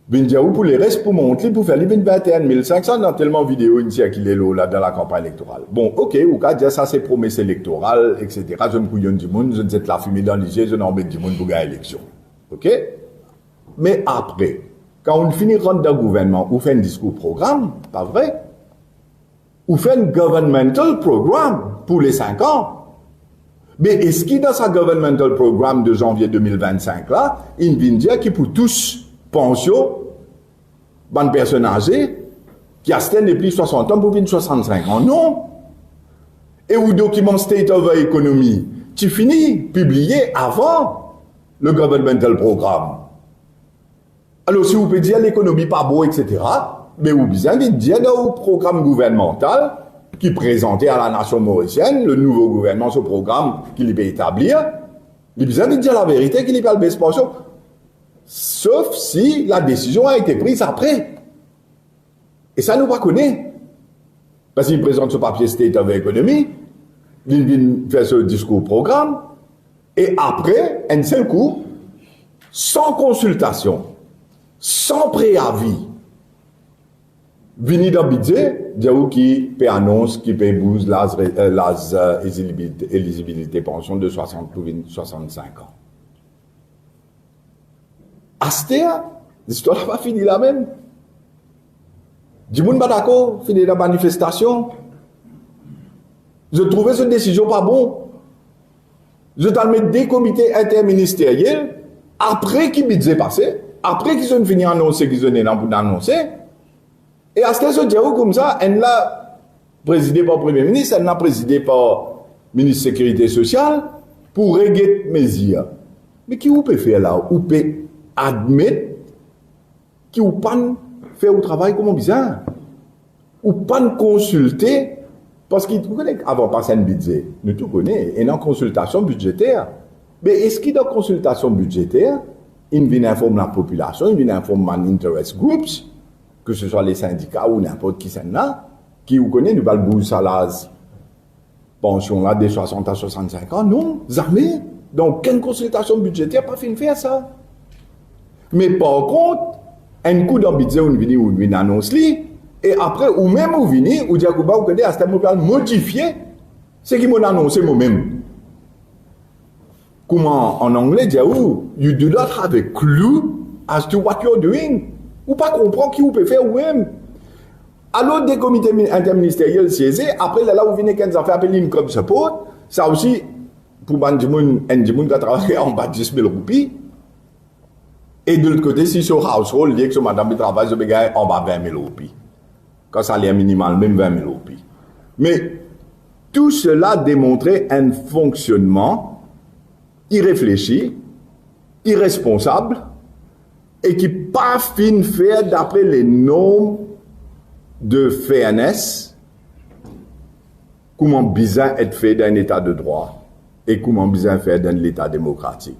Bindiaou pour les restes pour montrer, pour faire les 21 500 dans tellement de vidéos ici qu'il est là dans la campagne électorale. Bon, ok, ou cas dire ça c'est promesse électorale, etc. Je me couillonne du monde, je ne sais la fumée dans les yeux, je n'embête du monde pour gagner l'élection. Ok? Mais après, quand on finit rentre dans le gouvernement, on fait un discours programme, pas vrai? On fait un governmental programme pour les 5 ans. Mais est-ce qu'il dans sa governmental programme de janvier 2025 là, il vient dire qu'il pour tous pension, bonne personne âgée, qui a depuis 60 ans pour venir 65 ans. Non. Et au document State of the Economy, tu finis publié avant le governmental programme. Alors, si vous pouvez dire l'économie pas beau, etc., mais vous besoin de dire dans le programme gouvernemental qui présentait à la nation mauricienne, le nouveau gouvernement, ce programme qu'il peut établir, il a besoin de dire la vérité qu'il peut le baisse pension. Sauf si la décision a été prise après. Et ça, nous ne connaissons pas. Parce qu'il présente ce papier State of Economy, il vient faire ce discours programme, et après, un seul coup, sans consultation, sans préavis, venir dans le budget, dire qui peut annonce, qui peut booster la éligibilité pension de 60 ou 65 ans. Astéa, l'histoire n'a pas fini là même. Du monde pas d'accord, fini la manifestation. Je trouvais cette décision pas bon. Je t'en mets des comités interministériels après qu'ils budget passé, après qu'ils ont fini d'annoncer qu'ils ont annoncé. Et à ce que je dis comme ça, elle l'a présidé par le Premier ministre, elle l'a présidé par le ministre de la Sécurité sociale pour régler mes mesures. Mais qui vous peut faire là? Vous peut admettre qui vous pas faire au travail comme bizarre? Ou pas consulter? Parce que vous connaissez avant de passer un budget, nous tout connaissons, et dans consultation budgétaire. Mais est-ce qu'il y a dans consultation budgétaire, il vient informer la population, il vient informer les interest groups, que ce soit les syndicats ou n'importe qui c'est là, qui vous connaissez, nous va le bouger salaire, pension là, des 60 à 65 ans, non, jamais. Donc, quelle consultation budgétaire pas fin de faire ça? Mais par contre, un coup dans le budget, on vient annoncer, et après, ou même vous venez, ou dire que vous connaissez, à ce moment-là, modifier ce qui m'a annoncé moi-même. Comment en anglais dire, you do not have a clue as to what you're doing. Ou pas comprendre qui vous peut faire vous-même. Alors, des comités interministériels siégés, après, là, vous venez quand vous avez appelé une comme support, ça aussi, pour un qui a travaillé en bas de 10 000 roupies. Et de l'autre côté, si sur household, lié que sur madame de travail, je vais gagner en bas 20 000 roupies. Quand ça l'air minimal, même 20 000 roupies. Mais tout cela démontrait un fonctionnement irréfléchi, irresponsable, et qui pas fin faire d'après les normes de fairness, comment bizarre être fait dans un état de droit, et comment bizarre faire dans l'état démocratique.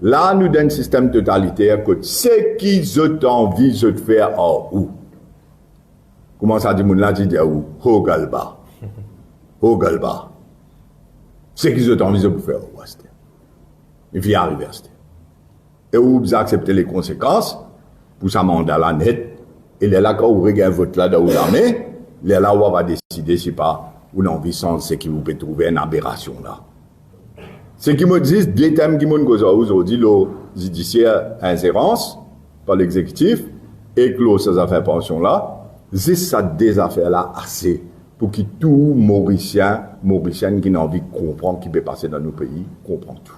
Là, nous, dans un système totalitaire, que ce qu'ils ont envie de faire en où? Comment ça dit, mon là, dit où? Au galba. Au galba. Ce qu'ils ont envie de faire au ouest. Il faut y arriver à ce. Et vous acceptez les conséquences, pour ça mandat là net, et là, quand vous regardez votre là dans l'armée, là, on va décider, si pas, ou non, sans ce qui vous peut trouver une aberration là. Ce qui me disent, des thèmes qui m'ont causé aujourd'hui, le judiciaire ingérence par l'exécutif, et que ces affaires pension là, c'est ça des affaires là assez pour que tout Mauricien qui a envie de comprendre qui peut passer dans nos pays, comprend tout.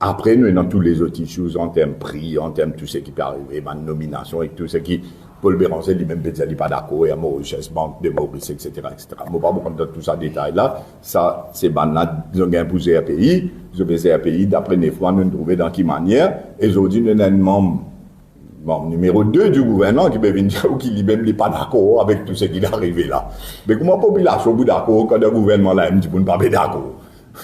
Après, nous, dans tous les autres issues, en termes prix, en termes tout ce qui peut arriver, ma nomination et tout ce qui, Paul Béranger lui-même peut dire qu'il n'est pas d'accord, et à Mauritius, Banque de Maurice, etc., etc. Je ne vais pas vous rentrer dans tout ça détail là. Ça, c'est banal, ils ont imposé un pays, ils ont baissé un pays, d'après les fois, nous nous trouvons dans quelle manière, et aujourd'hui, nous avons un membre numéro 2 du gouvernement qui peut venir dire qu'il lui-même n'est pas d'accord avec tout ce qui est arrivé là. Mais comment la population est d'accord quand le gouvernement là, il dit qu'on n'est pas d'accord?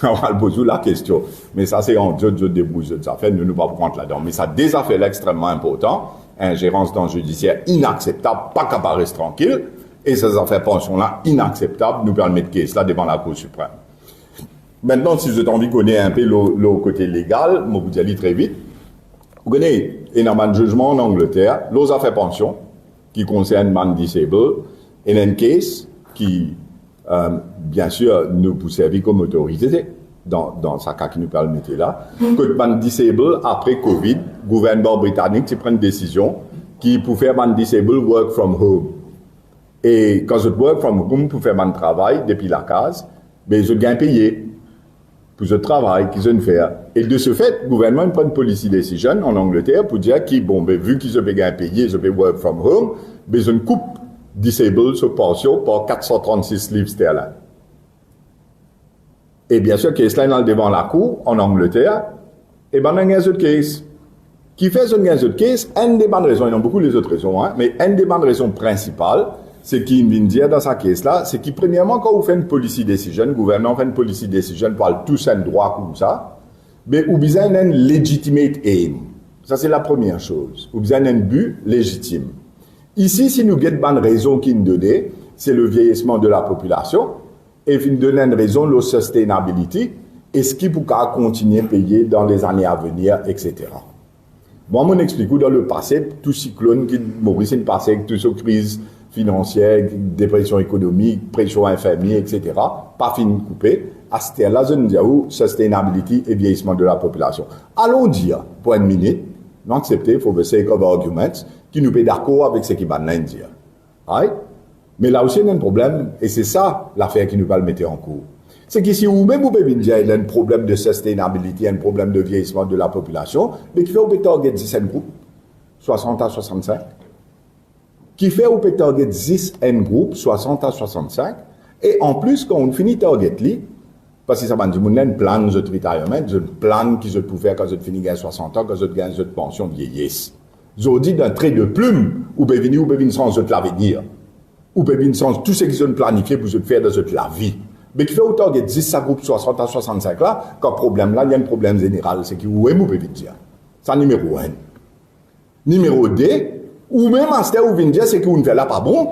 On va poser la question. Mais ça, c'est en d'autres débrouilles de affaires, nous ne pouvons pas prendre là-dedans. Mais ça, des affaires extrêmement importantes, ingérence dans le judiciaire inacceptable, pas qu'à rester tranquille, et ces affaires pension-là inacceptables, nous permettent de case là devant la Cour suprême. Maintenant, si vous avez envie de connaître un peu le côté légal, je vous dis très vite. Vous connaissez, il y a un jugement en Angleterre, les affaires pension, qui concernent man disabled, et un case qui, bien sûr, nous peut servir comme autorité dans sa cas qui nous permet là. Que man disabled, après Covid, le gouvernement britannique prend une décision qui pour faire man disabled work from home. Et quand je work from home pour faire man travail depuis la case, ben, je gagne payé pour ce travail qu'ils ont fait. Et de ce fait, le gouvernement prend une policy decision en Angleterre pour dire que, bon, ben, vu qu'ils ont bien payé, ils ont work from home, ben, ils ont coupe disabled sur pension par 436 livres sterling. Et bien sûr, case là, devant la cour, en Angleterre, et ben, il y a un autre case. Qui fait ce gain de case, une des bonnes raisons, il y en a beaucoup les autres raisons, hein, mais une des bonnes raisons principales, c'est qu'il vient dire dans sa case là, c'est que premièrement, quand vous faites une policy decision, le gouvernement fait une policy decision, parle tous un droit comme ça, mais vous avez un legitimate aim. Ça, c'est la première chose. Vous avez un but légitime. Ici, si nous avons une bonne raison qui nous donne, c'est le vieillissement de la population, et nous donne une raison, la sustainability, et ce qui pourra continuer à payer dans les années à venir, etc. Moi, je m'explique dans le passé, tout cyclone qui Maurice est passé avec toute cette crise financière, dépression économique, pression infirmière, etc., pas fini de couper. À ce là je dis où sustainability et vieillissement de la population. Allons dire, pour une minute, non accepter, for the sake of arguments, qui nous met d'accord avec ce qui va nous dire. Right? Mais là aussi, il y a un problème, et c'est ça l'affaire qui nous va le mettre en cours. C'est qu'ici, ou même vous pouvez dire qu'il y a un problème de sustainability, un problème de vieillissement de la population, mais qui fait au peut target 10 groupe, 60 à 65, qui fait au peut target 10 groupe, 60 à 65, et en plus, quand on finit target li, parce que ça va dire, on a un plan de retirement, un plan qui se peut faire quand je finis à 60 ans, quand je gagne une pension vieillesse. Je dis d'un trait de plume, ou peut venir sans l'avenir, ou peut venir sans tout ce qui sont planifié pour se faire dans la vie. Mais qui fait autant que 10 ça groupe 60 à 65 là, quand problème là, il y a un problème général, c'est que vous pouvez dire. Ça numéro 1. Numéro 2, ou même à ce où vous dire, c'est que vous ne faites là pas bon,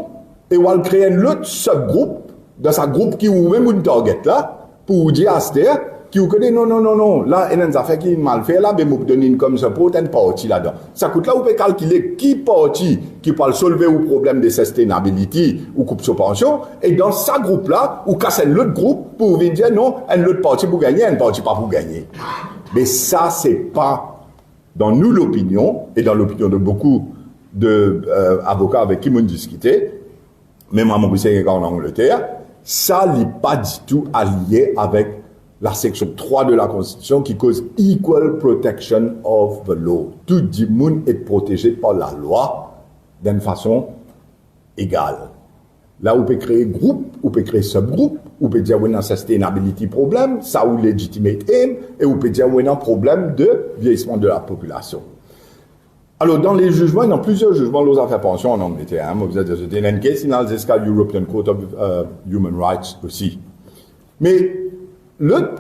et vous allez créer un autre subgroupe, dans sa groupe qui vous même une target là, pour vous dire à ce qui vous connaît, non, là, il y a une affaire qui est mal fait là, mais vous donnez une comme ça pour une partie là-dedans. Ça coûte là, vous pouvez calculer qui partie qui peut solver le problème de sustainability ou coupe sur pension, et dans ce groupe-là, vous cassez l'autre groupe pour vous dire non, une autre partie pour gagner, une partie pas pour gagner. Mais ça, c'est pas, dans nous l'opinion, et dans l'opinion de beaucoup d'avocats avec qui nous discuté, même à Maurice en Angleterre, ça n'est pas du tout allié avec la section 3 de la Constitution qui cause equal protection of the law. Tout le monde est protégé par la loi d'une façon égale. Là, on peut créer groupe, on peut créer subgroupe, on peut dire qu'on a un sustainability problème, ça ou legitimate aim, et on peut dire qu'on a un problème de vieillissement de la population. Alors, dans les jugements, il y a plusieurs jugements aux affaires pension en Angleterre. Hein. Vous êtes dans un case, il y a European Court of Human Rights aussi. Mais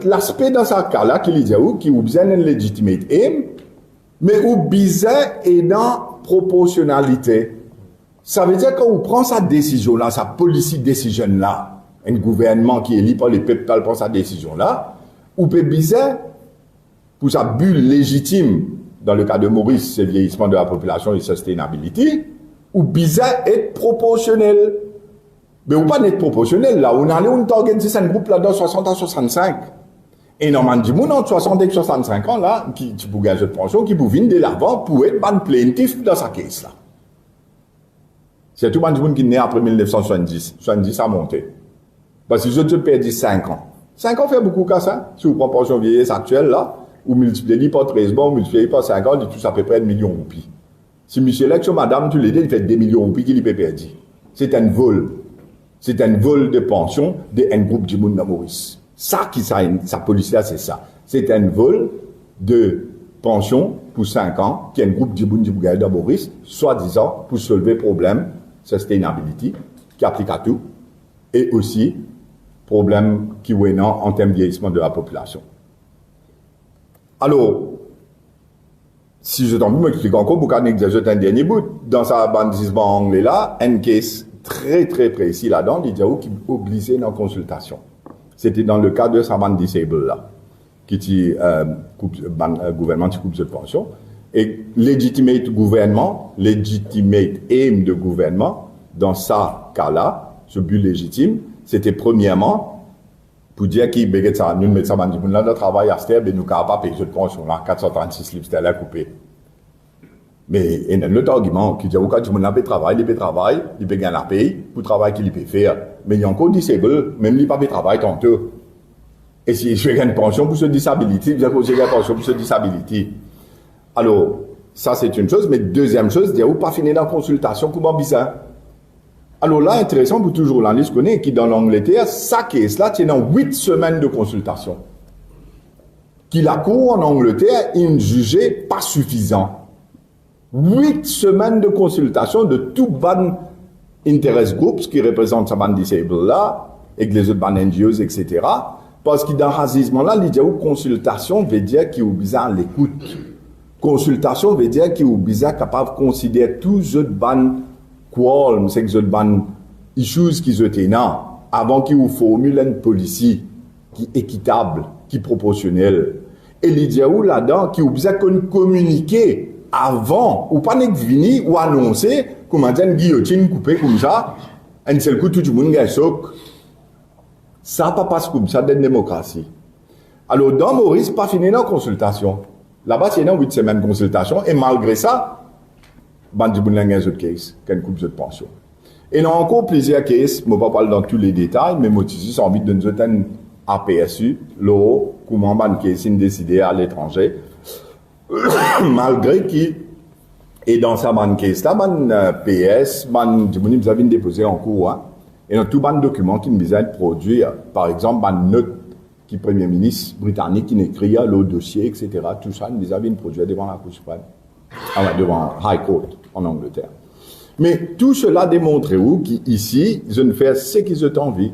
l'aspect dans ce cas-là, qui dit qui ou bien un legitimate aim, mais ou bien est dans proportionnalité. Ça veut dire qu'on prend sa décision-là, sa policy decision-là, un gouvernement qui est élu par les peuples prend sa décision-là, ou peut bien, pour sa bulle légitime, dans le cas de Maurice, c'est le vieillissement de la population et sustainability, ou bien être proportionnel. Mais ou pas être proportionnel, là, on allait on organise un groupe là-dedans 60 à 65. Et normalement, du monde entre 60 et 65 ans, là, qui pour gagner de pension, qui pour venir de l'avant pour être ban plaintif dans sa caisse, là. C'est tout le monde qui est né après 1970. 70 a monté. Parce que je te perdu 5 ans. 5 ans fait beaucoup qu'à ça. Si vous prenez pension vieillesse actuelle, là, ou multipliez par 13 mois, multipliez par 5 ans, il touche à peu près 1 million de roupies. Si monsieur l'élection, madame, tu l'aides, il fait 2 millions de roupies qu'il peut perdre. C'est un vol. C'est un vol de pension d'un groupe du monde de Maurice. Ça qui sa police là, c'est ça. C'est un vol de pension pour 5 ans, qui est un groupe du monde de Maurice, soi-disant pour soulever problème sustainability, qui applique à tout, et aussi problème qui est en termes de vieillissement de la population. Alors, si je t'en veux m'expliquer encore, pour qu'on exagère un dernier bout, dans sa bandisement anglais là, un case très très précis là-dedans, il dit qui obligé dans la consultation. C'était dans le cas de sa bande disabled là, qui dit gouvernement qui coupe cette pension. Et legitimate gouvernement, legitimate aim de gouvernement, dans ce cas-là, ce but légitime, c'était premièrement pour dire qu'il béguet ça, nous mettons ça bande disabled là, de travail à cette ben nous n'avons pas payé cette pension là, 436 livres, c'était là coupé. Mais il y a un autre argument qui dit que quand tu peux travailler, il peut gagner la paye pour le travail qu'il peut faire. Mais il y a encore disabled, même il ne peut pas travailler tantôt. Et si je gagne une pension pour ce disability, je vais gagner une pension pour ce disability. Alors, ça c'est une chose, mais deuxième chose, il n'y a pas fini dans la consultation, comment bizarre. Alors là, intéressant pour toujours l'analyse connaît qui dans l'Angleterre, ça case là, c'est dans 8 semaines de consultation. Qui la cour en Angleterre, il ne jugeait pas suffisant. 8 semaines de consultation de tout ban interest groups qui représentent sa bande disabled là, et les autres ban NGOs, etc. Parce que dans le racisme-là, il y a une consultation veut dire qu'il est à l'écoute. Consultation veut dire qu'il est capable de considérer tous les autres ban qualms, c'est que les autres ban issues qui sont là, avant qu'il formule une policy qui est équitable, qui est proportionnelle. Et il y a où là-dedans qui est communiquer avant, ou pas venir ou annoncer, comment dire, une guillotine coupée comme ça, un seul coup, tout le monde a un choc. Ça ne passe pas comme ça dans la démocratie. Alors, dans Maurice, pas fini dans la consultation. Là-bas, c'est dans 8 semaines de consultation, et malgré ça, il y a un autre case, qui a une coupe de pension. Et il y a encore plusieurs cases, je ne vais pas parler dans tous les détails, mais moi, j'ai envie de nous donner un APSU, l'eau, comment un case décidé à l'étranger, malgré qu'il et dans sa bonne case, là, PS, vous avez déposé en cours, hein, et dans tout bon document qui nous besoin de produire, par exemple, une note qui Premier ministre britannique qui écrit le dossier, etc. Tout ça, nous avons produit devant la Cour suprême, devant High Court en Angleterre. Mais tout cela démontre où qu'ici, je ne fais ce qu'ils ont envie,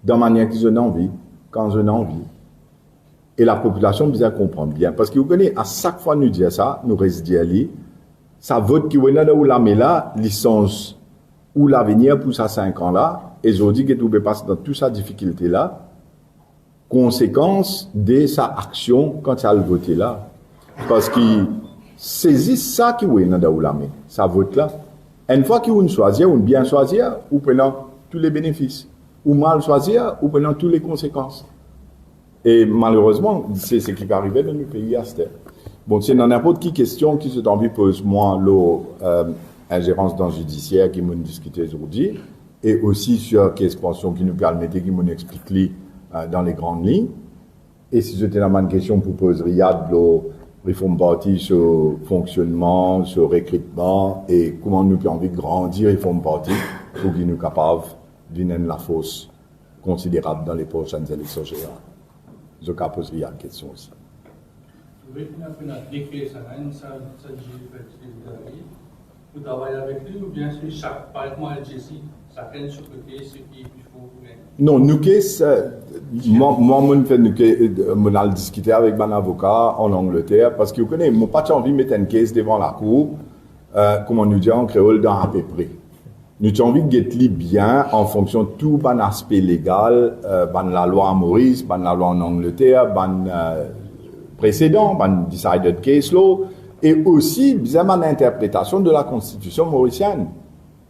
de la manière qu'ils ont envie, quand ils ont envie. Et la population bien comprendre bien. Parce que vous connaissez, à chaque fois nous dire ça, nous restons dit ça vote qui est là où la met là, licence, ou l'avenir pour ça 5 ans là, et je dis que tout peut passer dans toute sa difficulté là, conséquence de sa action quand ça a le voté là. Parce qu'il saisit ça qui est là où la met, ça vote là. Une fois qu'on choisit, ou bien choisir, ou prenant tous les bénéfices, ou mal choisir, ou prenant toutes les conséquences. Et malheureusement, c'est ce qui va arriver dans le pays à ce terme. Bon, c'est dans n'importe quelle question qui se envie pose moi l'ingérence dans le judiciaire qui m'ont discuté aujourd'hui, et aussi sur quelle pension qui nous permettait, qui m'ont expliqué dans les grandes lignes. Et si c'était la même question pour poser Riyad, le Reform Party sur fonctionnement, sur recrutement, et comment nous pouvons envie de grandir Reform Party pour qu'il nous capable d'une la force considérable dans les prochaines élections générales. Je poserai la question aussi. Vous travaillez avec lui ou bien c'est chaque, par exemple, LGC, chacun sur le côté, ce qu'il faut. Non, nous, moi, je fais discuter avec mon avocat en Angleterre parce que vous connaissez, je n'ai pas envie de mettre une case devant la cour, comment nous dire en créole, dans à peu près. Nous avons envie de guetter bien en fonction de tout bon aspect légal, la loi à Maurice, la loi en Angleterre, précédent, decided case law, et aussi bien l'interprétation de la Constitution mauricienne,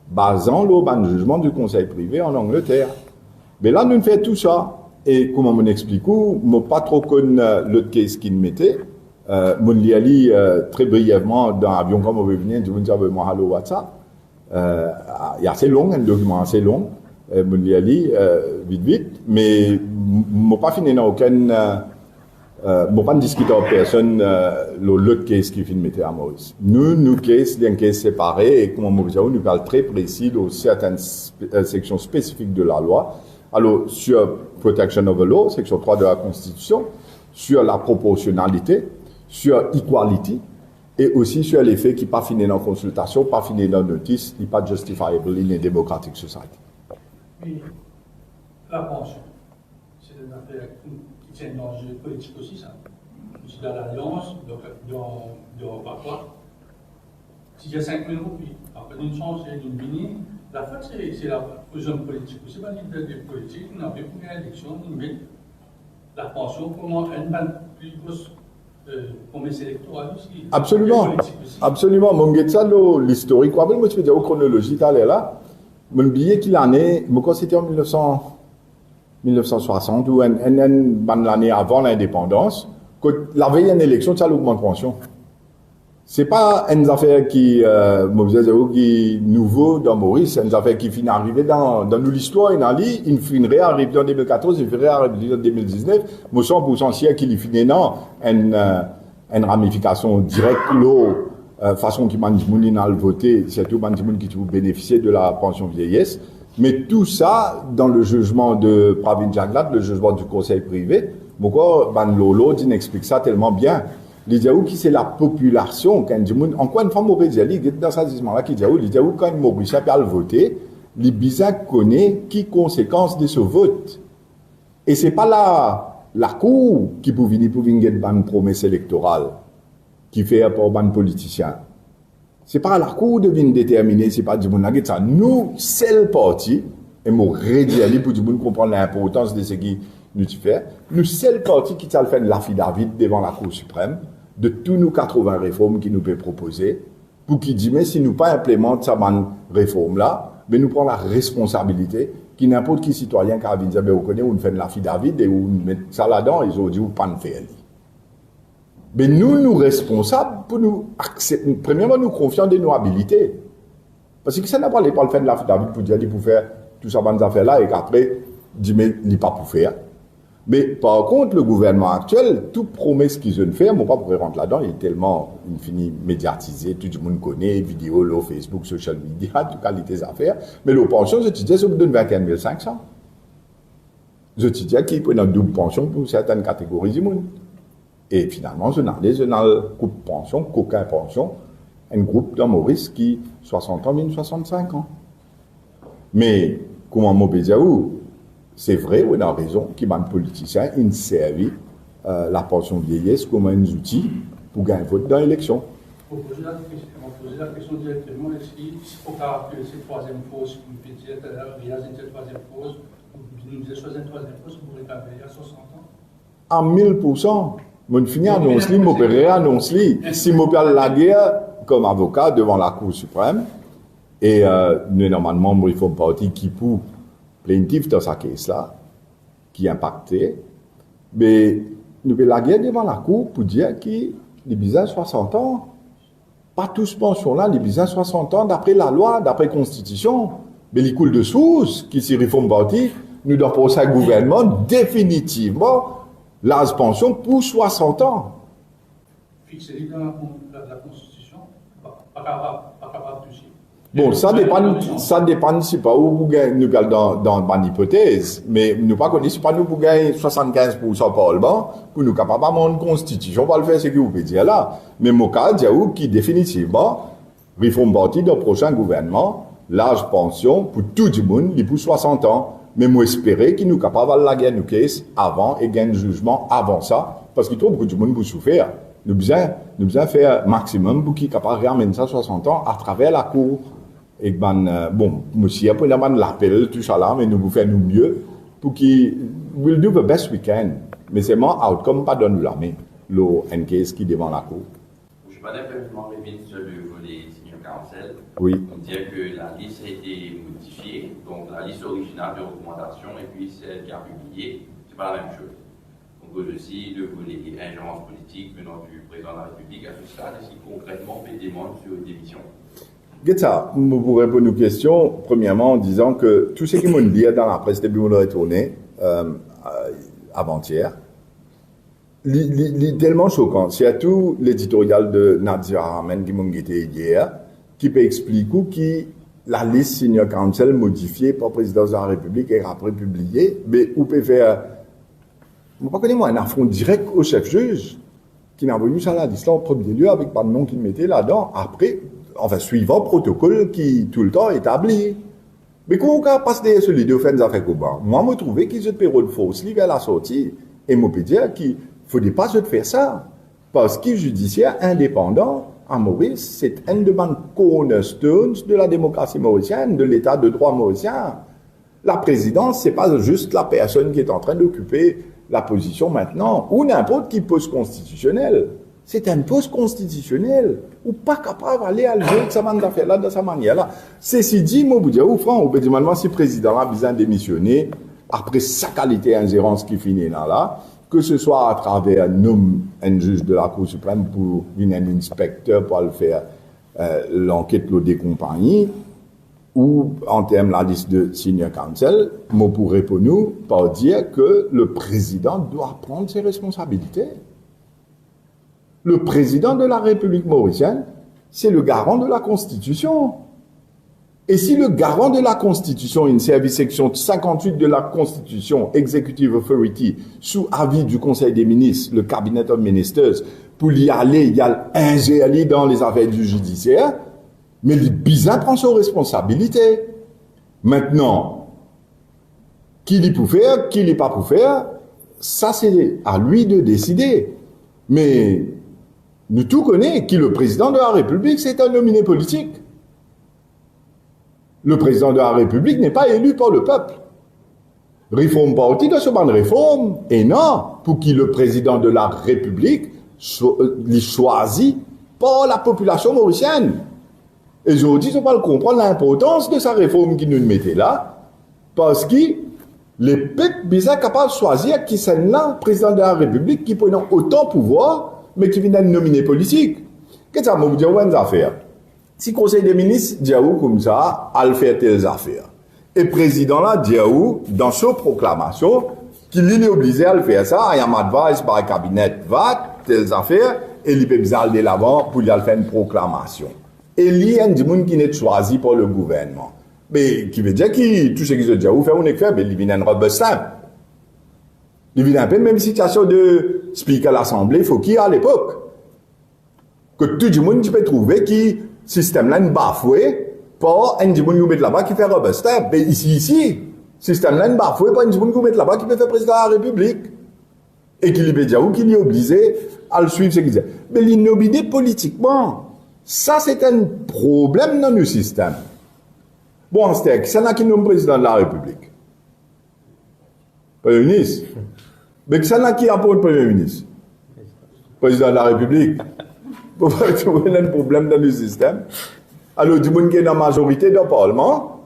basant le jugement du Conseil privé en Angleterre. Mais là, nous faisons tout ça. Et comment on explique, je ne pas trop connu l'autre case qu'il mettait. Je l'ai très brièvement dans l'avion comme on veut venir, je vous avais moi hallo WhatsApp. Il est assez long, un document assez long. Je l'ai lu vite, mais je n'ai pas fini dans aucun. Je n'ai pas discuté avec personne l'autre case qui finit mettre à Maurice. Nous case, il y a un case séparé et comme on nous parle très précis de certaines sections spécifiques de la loi. Alors, sur Protection of the Law, section 3 de la Constitution, sur la proportionnalité, sur equality, et aussi sur les faits qui ne sont pas finis dans la consultation, pas finis dans la notice, qui ne sont pas justifiable in a democratic society. Oui, la pension, c'est une affaire qui tient dans le jeu politique aussi, ça. C'est dans l'alliance, dans parfois. Si il y a 5 000 roupies, après une chance, une mini, la fait, c'est la fusion politique aussi, pas l'idée de politique, on a fait pour une élection, mais la pension, comment elle n'a plus grosse promesse électorale aussi. Absolument, absolument. Mon ça, l'historique, moi, je vais dire, chronologie, là, mon billet qu'il en est, c'était en 1960 ou l'année avant l'indépendance, que la veille d'une élection, ça l'augmente pension. C'est pas une affaire qui est nouveau dans Maurice, c'est une affaire qui finit arriver dans l'histoire, il finirait arriver en 2014, il finirait arriver en 2019, mais 100% sûr qu'il finit dans une ramification directe, façon qui Bandimouni a voté, surtout Bandimouni qui bénéficier de la pension vieillesse. Mais tout ça, dans le jugement de Pravin Jaglat, le jugement du conseil privé, pourquoi Ban Lolo explique ça tellement bien. Les Diaou qui c'est la population, quand du monde, encore une fois, mauvais dire, dans ce disement-là, qui Diaou, les Diaou, quand Maurice a voté, les bizarres connaissent qui conséquences de ce vote. Et c'est pas la Cour qui peut venir une promesse électorale, qui fait un pour ban politicien. C'est pas la Cour de venir déterminer, c'est pas du monde ça. Nous, c'est le parti, et moi, redire pour du monde comprendre l'importance de ce qui nous fait. Nous, c'est le parti qui t'a fait l'affidavit devant la Cour suprême, de tous nos 80 réformes qui nous peut proposer, pour qu'il dit, mais si nous pas implémente cette réforme-là, mais nous prenons la responsabilité qui n'importe qui citoyen qui a dit, ben, vous connaissez, on fait l'affidavit et on met ça là-dedans, ils ont dit, ou pas le faire. Mais nous responsables pour nous accepter, premièrement, nous confions de nos habilités. Parce que ça n'a pas le faire de l'affidavit pour dire, pour faire tout ça, bonnes affaires-là, et qu'après, dit, mais il n'est pas pour faire. Mais par contre, le gouvernement actuel, toute promesse qu'ils ont fait, moi pas pourrais rentrer là-dedans, il est tellement infini médiatisé, tout le monde connaît, vidéo, là, Facebook, social media, toute qualité des affaires. Mais la pension, je te disais, ça vous donne 21 500. Je te disais qu'ils prennent une double pension pour certaines catégories du monde. Et finalement, je n'ai le groupe pension, qu'aucun pension, un groupe dans Maurice qui 60 ans, 65 ans. Mais, comment mon pédia où? C'est vrai, on a raison, qu'il y a un politicien, il servi la pension vieillesse comme un outil pour gagner un vote dans l'élection. Pour poser la question directement, est-ce qu'il faut que cette troisième pause, comme vous dites tout à l'heure, il y a cette troisième pause, vous nous dites choisir une troisième pause pour rétablir à 60 ans? À 1000%. Mon fini annonce-li, mon père annonce-li. Si mon père la guerre comme avocat devant la Cour suprême, et normalement, il faut un parti qui pour plaintif dans sa caisse-là, qui impactait, mais nous avons la guerre devant la Cour pour dire qu'il les bizarres 60 ans. Pas tous pension-là, les bizarres 60 ans, d'après la loi, d'après la Constitution. Mais les coups de source, qui s'y réforment parti, nous devons penser à gouvernement définitivement l'âge pension pour 60 ans. Fixez-les dans la Constitution, pas capable de suivre. Bon, ça dépend, c'est pas où vous gagnez, nous dans une hypothèse, mais nous pas connaissons pas nous pour gagner 75% parlement, pour nous capables d'avoir une constitution, pour le faire, ce que vous pouvez dire là. Mais mon cas, Diaou, qui définitivement, réforme partie d'un prochain gouvernement, l'âge pension pour tout le monde, il pour 60 ans. Mais moi, espérer qu'il nous capable de la gagner nos caisses avant et gagner le jugement avant ça, parce qu'il trouve beaucoup de monde pour souffrir. Nous besoin faire maximum pour qu'il capable de ramener ça 60 ans à travers la Cour. Et bon, monsieur, après l'appel, tout ça là, mais nous vous faire nous mieux pour qu'il we'll do the best we can. Mais c'est mon outcome, pas donne la main, le case qui devant la Cour. Je ne vais pas simplement revenir sur le volet senior council. Oui. On dit que la liste a été modifiée, donc la liste originale de recommandation et puis celle qui a publiée, c'est pas la même chose. Donc aussi, le volet ingérence politique venant du président de la République à ce stade, est-ce qu'il concrètement fait des demandes sur une démission? Ça, vous répondre aux questions, premièrement en disant que tout ce qui m'ont dit dans la presse depuis mon retourné avant-hier, c'est tellement choquant. C'est tout l'éditorial de Nadia Ramen qui m'a été hier, qui peut expliquer que la liste senior council modifiée par le président de la République et après publiée, mais où peut faire, je ne connais pas un affront direct au chef juge, qui n'a voulu ça la liste là en premier lieu avec pas de nom qu'il mettait là-dedans, après, enfin, suivant le protocole qui, tout le temps, est établi. Mais quand on passe derrière celui de faire des affaires Goban, moi, je trouvais qu'ils ont période fausse, vers la sortie. Et moi, je peux dire qu'il ne faudrait pas se faire ça. Parce que judiciaire indépendant, à Maurice, c'est un des cornerstones de la démocratie mauricienne, de l'état de droit mauricien. La présidence, c'est pas juste la personne qui est en train d'occuper la position maintenant, ou n'importe qui poste constitutionnel. C'est un poste constitutionnel, ou pas capable d'aller à jouer de sa manière-là, de sa manière-là. Ceci dit, moi, vous dire, franc, on peut dire, maintenant, si le président a besoin de démissionner, après sa qualité d'ingérence qui finit là, que ce soit à travers un juge de la Cour suprême pour venir un inspecteur pour le faire l'enquête des compagnies, ou en termes de la liste de senior council, moi, pour répondre, par dire que le président doit prendre ses responsabilités. Le président de la République mauricienne, c'est le garant de la Constitution. Et si le garant de la Constitution, une service section 58 de la Constitution, Executive Authority, sous avis du Conseil des ministres, le Cabinet of Ministers, pour y aller, il y a ingérer dans les affaires du judiciaire, mais le bizarre prend ses responsabilités. Maintenant, qui l'y peut faire, qui l'y pas pour faire, ça c'est à lui de décider. Mais nous tous connaissons qui le président de la République, c'est un nominé politique. Le président de la République n'est pas élu par le peuple. Réforme parti de ce ban de réforme, et non, pour qui le président de la République l'est choisi par la population mauricienne. Et aujourd'hui, on va comprendre l'importance de sa réforme qui nous mettait là, parce que les peuples sont capables de choisir qui c'est là, président de la République, qui prend autant de pouvoir, mais qui vient nominer politique. Qu'est-ce que ça veut dire, une affaire? Si le Conseil des ministres dit comme ça, à faire telles affaires. Et le président là dit dans sa proclamation, qu'il est obligé à le faire ça, il y a un advice par le cabinet, va, telles affaires, et il peut aller l'avant pour lui faire une proclamation. Et il y a des gens qui n'est choisi par le gouvernement. Mais qui veut dire que tout ce qu'ils ont dit, fait, on est fait, mais il vient un robot simple. Il vient un peu même situation de speaker à l'Assemblée, il faut qu'il y ait à l'époque. Que tout le monde peut trouver qui système là est bafoué par un monde qui met là-bas qui fait robot simple. Mais ici, système là est bafoué par un monde qui met là-bas qui peut faire président de la République. Et qui lui dit qu'il est obligé à le suivre ce qu'il dit. Mais l'innobilité politiquement, ça c'est un problème dans le système. Bon, c'est là qui nomme président de la République. Premier ministre. Mais c'est là qui apporte Premier ministre. Président de la République. Pour trouver un problème dans le système. Alors, du monde qui est dans la majorité dans le Parlement,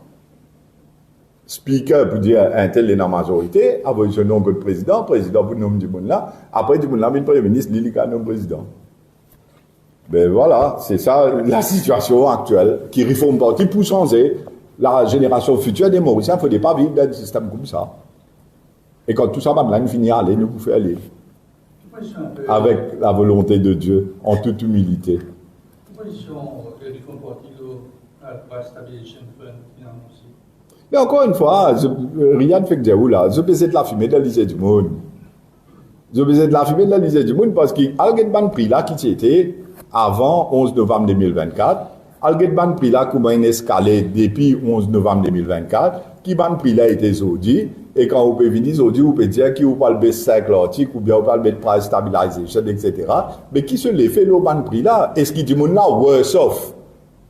speaker pour dire un tel est dans la majorité, après je nomme le président pour nommer du monde là, après du monde là, le Premier ministre, il est nomme président. Ben voilà, c'est ça la situation actuelle qui réforme parti pour changer. La génération future des Mauriciens ne faudrait pas vivre dans un système comme ça. Et quand tout ça va bien finir, allez, nous pouvons aller. Avec la volonté de Dieu, en toute humilité. Mais encore une fois, rien ne fait que dire là. Je peux de la fumée dans l'Élysée du monde. Je peux de la fumée dans l'Élysée du monde parce qu'il y a un prix là qui était avant 11 novembre 2024. Alget-ban prix là, comment il escalé depuis 11 novembre 2024, qui ban prix là était aujourd'hui, et quand vous pouvez venir aujourd'hui, vous pouvez dire qu'il vous parle de 5 l'article, ou bien vous parle de price stabilization, etc. Mais qui se l'est fait le ban prix là? Est-ce qu'il dit mon là worse off,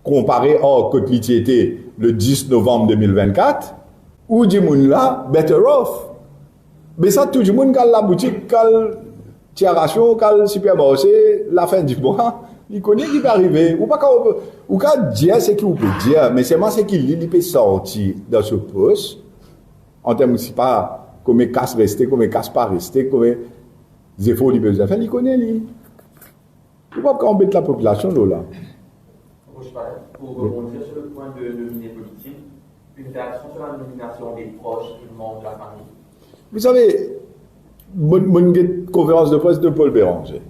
comparé à côté était le 10 novembre 2024, ou dit mon là better off? Mais ça, tout le monde, quand la boutique, quand tiration, quand le supermarché, la fin du mois, il connaît qui peut arriver. Ou quand dire ce qu'il peut dire, mais c'est moi ce qu'il peut sortir dans ce poste, en termes de pas comme il casse rester, comme il casse pas rester, comme les efforts qu'il peut faire, il connaît lui. Il ne faut pas embêter la population là. Pour rebondir sur le point de nominé politique, une réaction sur la nomination des proches et membres de la famille. Vous savez, bonne conférence de presse de Paul Béranger.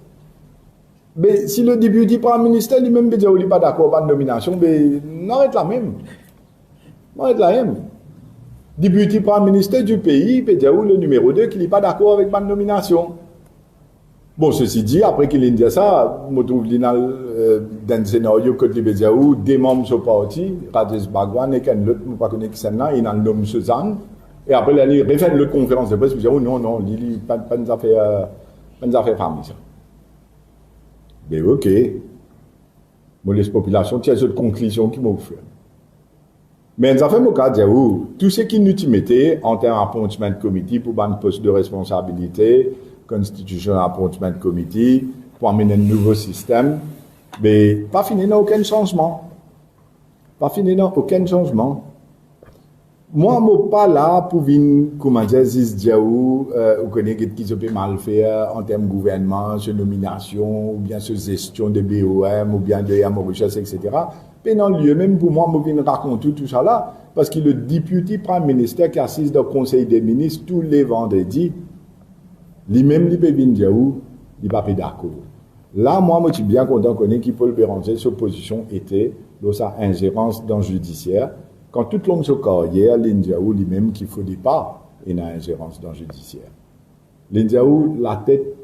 Mais si le député prime ministre lui-même peut dire qu'il n'est pas d'accord avec la nomination, mais n'arrête la même. N'arrête la même. Député prime ministre du pays peut dire le numéro 2 qu'il n'est pas d'accord avec ma nomination. Bon, ceci dit, après qu'il ait dit ça, je me trouve dans un scénario que il peut dire des membres de ce parti, Rajesh Bhagwan et quelqu'un d'autre, je ne sais pas qui c'est là, il a le nom Suzanne. Et après, il refait une conférence de presse, il dit non, il n'y a pas de affaire famille ça. Mais ok, moi les populations tiennent cette conclusion qui m'ont fait. Mais ça fait mon cas dire tout ce qui nous mettait en termes d'appointment committee pour un poste de responsabilité, constitutional appointment committee, pour amener un nouveau système, mais pas fini dans aucun changement. Pas fini dans aucun changement. Moi, je ne suis pas là pour venir, comment dire, ou connaître qui se peut mal faire en termes de gouvernement, de nomination, ou bien de gestion de BOM, ou bien de Mauritius, etc. Mais dans le lieu même, pour moi, je viens raconter tout ça là, parce que le député Premier ministre qui assiste dans le Conseil des ministres tous les vendredis, lui-même, il peut venir dire il n'est pas d'accord. Là, moi, je suis bien content de connaître que Paul Béranger, sa position était dans sa ingérence dans le judiciaire, quand toute longue sa carrière, l'Indiaou lui-même qui ne faisait pas une ingérence dans le judiciaire. L'Indiaou, la tête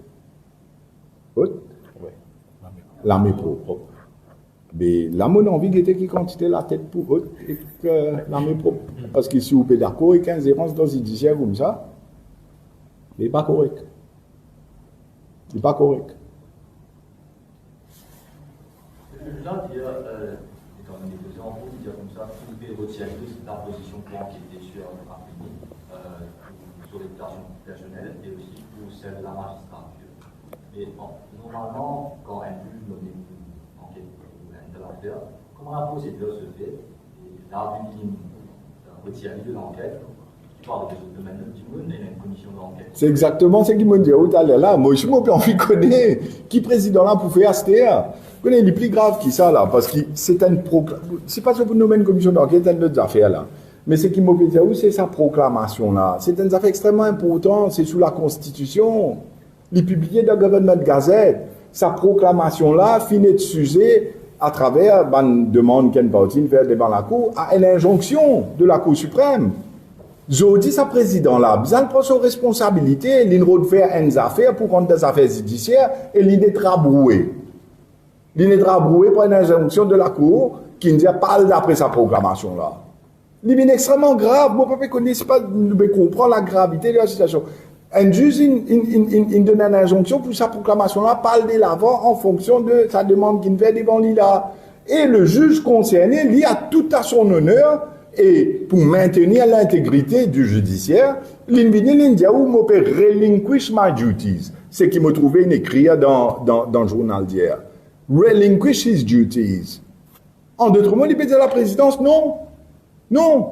haute, l'armée propre. Mais la mon envie était qui quantité la tête pour haute et que l'armée propre. Parce que si vous êtes d'accord avec une ingérence dans le judiciaire comme ça, il n'est pas correct. Il n'est pas correct. Je veux bien dire, étant donné que on peut dire comme ça, Philippe retient la position pour enquêter sur sur les déclarations personnelles et aussi pour celle de la magistrature. Mais bon, normalement, quand un juge nomme une enquête ou un de l'affaire, comment la procédure se fait? Et là, il retient de l'enquête. Tu parles de domaine de Timoun et une commission d'enquête. C'est exactement ce qu'ils m'ont dit tout à l'heure là. Moi, je m'en peux envie de connaître qui président là pour faire STR. Vous connaissez, il est plus grave que ça là, parce que c'est un c'est pas pour nommer une commission d'enquête, c'est une autre affaire là. Mais ce qui m'a dit, c'est sa proclamation là. C'est une affaire extrêmement importante, c'est sous la Constitution. Il est publié dans le Government Gazette. Sa proclamation là finit de s'user à travers une demande qu'une partie fait devant la Cour à une injonction de la Cour suprême. Je dis sa président là, il prend ses responsabilités, il de faire une affaire pour rendre des affaires judiciaires et il est rabroué. Il est rabroué par une injonction de la Cour qui ne dit pas d'après sa proclamation là. Il est extrêmement grave. Mon papa ne connaît pas, ne comprend la gravité de la situation. Un juge, il donne une injonction pour sa proclamation-là, parle de l'avant en fonction de sa demande qu'il fait devant lui là. Et le juge concerné, lui, a tout à son honneur, et pour maintenir l'intégrité du judiciaire, l'India où m'a fait relinquish my duties. C'est qui m'a trouvé une écrit dans le journal d'hier. Relinquish his duties. En d'autres mots, il peut dire à la présidence, non. Non.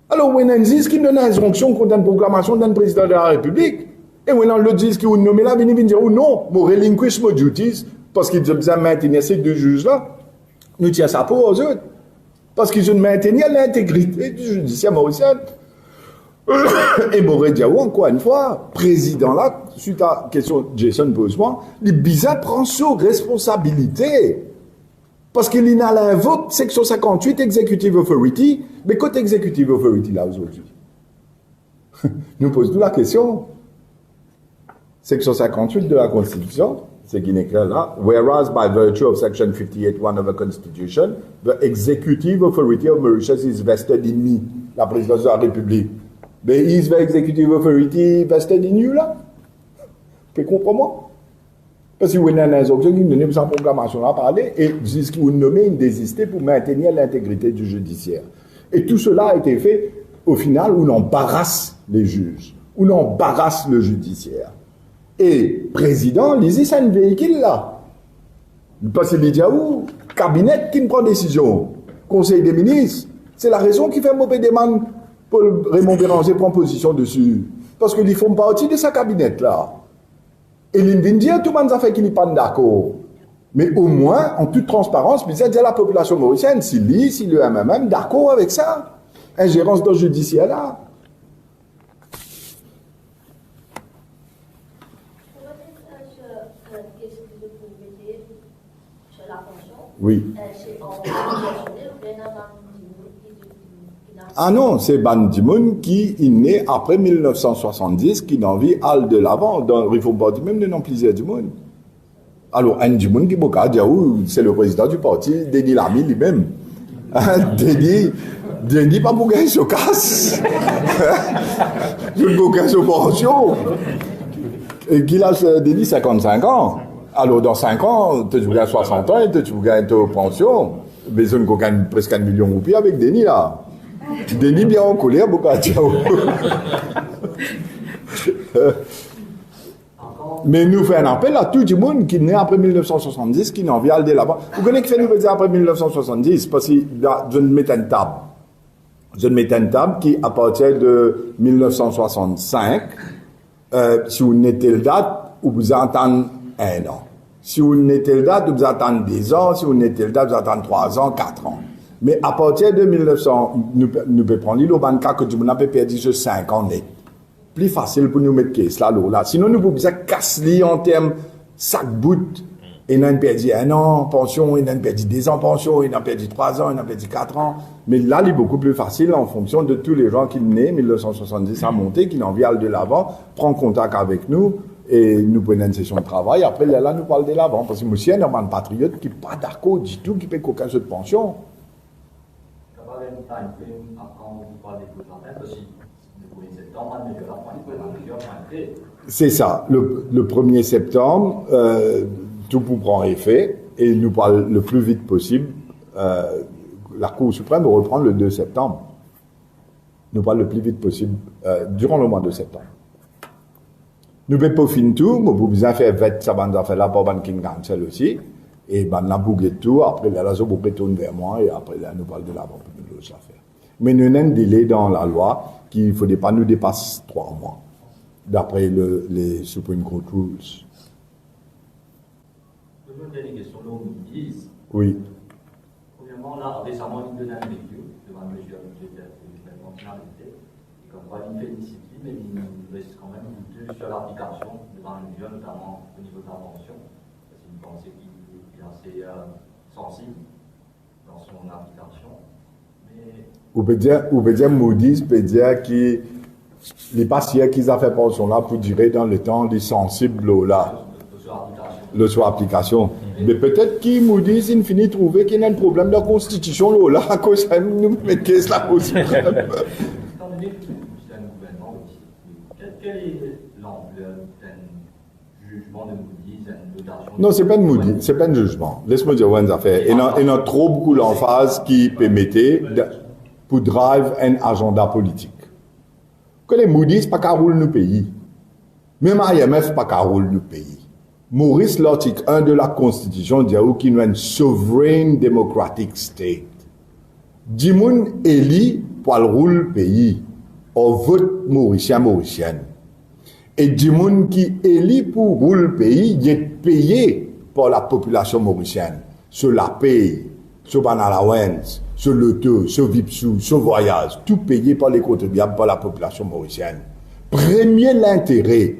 Alors, on a dit qu'il donne une injonction contre une proclamation d'un président de la République. Et on a le dit qu'il a nommé là, il dire non, je relinquish my duties, parce qu'il a besoin de maintenir ces deux juges-là. Nous tient ça pour aux autres. Parce qu'ils ont maintenu l'intégrité du judiciaire mauricien. Et Mourediaou, encore une fois, président là, suite à la question de Jason Boseman, il bizarre prend ses responsabilités. Parce qu'il a l'invoque section 58 Executive Authority, mais côté Executive Authority là aujourd'hui. Nous posons la question. Section 58 de la Constitution, c'est qui est clair là. Whereas by virtue of Section 58(1) of the Constitution, the Executive Authority of Mauritius is vested in me, la présidence de la République. Mais is the Executive Authority vested in you là? Vous comprenez moi? Parce que vous avez une injonction qui donne sa proclamation à parler et jusqu'à vous nommer une désistée pour maintenir l'intégrité du judiciaire. Et tout cela a été fait au final où l'on embarrasse les juges, où l'on embarrasse le judiciaire. Et président, lisez ça un véhicule là. Parce qu'il dit où cabinet qui prend décision, conseil des ministres, c'est la raison qui fait mauvais demande pour Raymond Béranger prendre position dessus. Parce qu'ils font partie de sa cabinet là. Et il vient dire tout le monde a fait qu'il n'est pas d'accord. Mais au moins, en toute transparence, puis ça dit à la population mauricienne, si le MMM, d'accord avec ça. Ingérence dans le judiciaire là. Oui. Ah non, c'est Ban Timoun qui est né après 1970, qui n'a envie d'aller de l'avant. Dans le réforme parti, même de non plaisir du monde. Alors, un Timoun qui c'est le président du parti, Denis Lamy lui-même. Denis, pas pour gagner sur casse. Je ne peux gagner sur pension. Et qu'il a, Denis, 55 ans. Alors, dans 5 ans, tu gagnes 60 ans et tu gagnes ta pension. Mais je ne gagne presque 1 million de roupies avec Denis là. Denis bien en colère, mais nous faisons un appel à tout le monde qui est né après 1970, qui n'a envie d'aller là-bas. Vous connaissez qui fait nous dire après 1970? Parce que je ne mets une table. Je ne mets une table qui, à partir de 1965, si vous n'êtes le date, vous entendez 1 an. Si vous n'êtes le date, vous entendez 10 ans. Si vous n'êtes le date, vous entendez 3 ans, 4 ans. Mais à partir de 1900, nous pouvons prendre l'île au banca que nous avons perdu sur 5 ans net. Plus facile pour nous mettre caisse là. Sinon, nous pouvons casser en termes sac bout Il a perdu 1 an en pension, il a perdu 2 ans en pension, il a perdu 3 ans, il a perdu 4 ans. Mais là, il est beaucoup plus facile en fonction de tous les gens qui venaient, 1970 à monter, qui ont envie d'aller de l'avant, prend contact avec nous et nous prenons une session de travail. Après, là, nous parlons de l'avant. Parce que monsieur, il y a un patriote qui n'est pas d'accord du tout, qui ne paye aucun jeu de pension. C'est ça. Le 1er septembre, tout pour prendre effet et il nous parle le plus vite possible. La Cour suprême reprend le 2 septembre. Nous parle le plus vite possible durant le mois de septembre. Nous ne pouvons pas finir tout, mais pour bien faire vite, ça va faire là pour le King Council aussi. Et ben, on a bouclé tout. Après, là, ça vous retourne vers moi et après, là, nous parlons de l'avant pour nous l'autre affaire. Mais nous avons un délai dans la loi qu'il ne faudrait pas nous dépasser 3 mois, d'après les Supreme Court Rules. Je veux une question là, on nous dise. Oui. Premièrement, là, récemment, il donne un review devant le juge budgétaire de la fonctionnalité. Et comme quoi, il félicite, mais il reste quand même douteux sur l'application devant le juge, notamment au niveau de la pension. Parce qu'il pensait qu'il est assez sensible dans son application. Mais... Ou peut dire Moody's, peut dire qu'il n'est pas sûr qu'ils ont fait pension là pour durer dans le temps des sensibles là. Le sur application. Mais peut-être qu'il Moody's, il finit de trouver qu'il y a un problème de constitution là, à cause de nous mettre qu'est-ce là aussi. Étant donné que c'est un gouvernement aussi, quelle est l'ampleur d'un jugement de Moody's, d'une notation? Non, c'est pas de Moody's, c'est pas un jugement. Laisse-moi dire une affaire. Il y a trop beaucoup d'emphase qui permettait pour drive un agenda politique. Que les Moody's pas qu'à rouler le pays. Même IMF pas qu'à rouler le pays. Maurice, l'article 1 de la Constitution dit qu'il y a une sovereign democratic state. Dimoun élit pour le rouler le pays au vote mauricien. Et Dimoun qui élit pour rouler le pays, il est payé par la population mauricienne. Sur la paye, sur ban allowance, sur le taux, sur Vipsou, sur voyage, tout payé par les contribuables, par la population mauricienne. Premier l'intérêt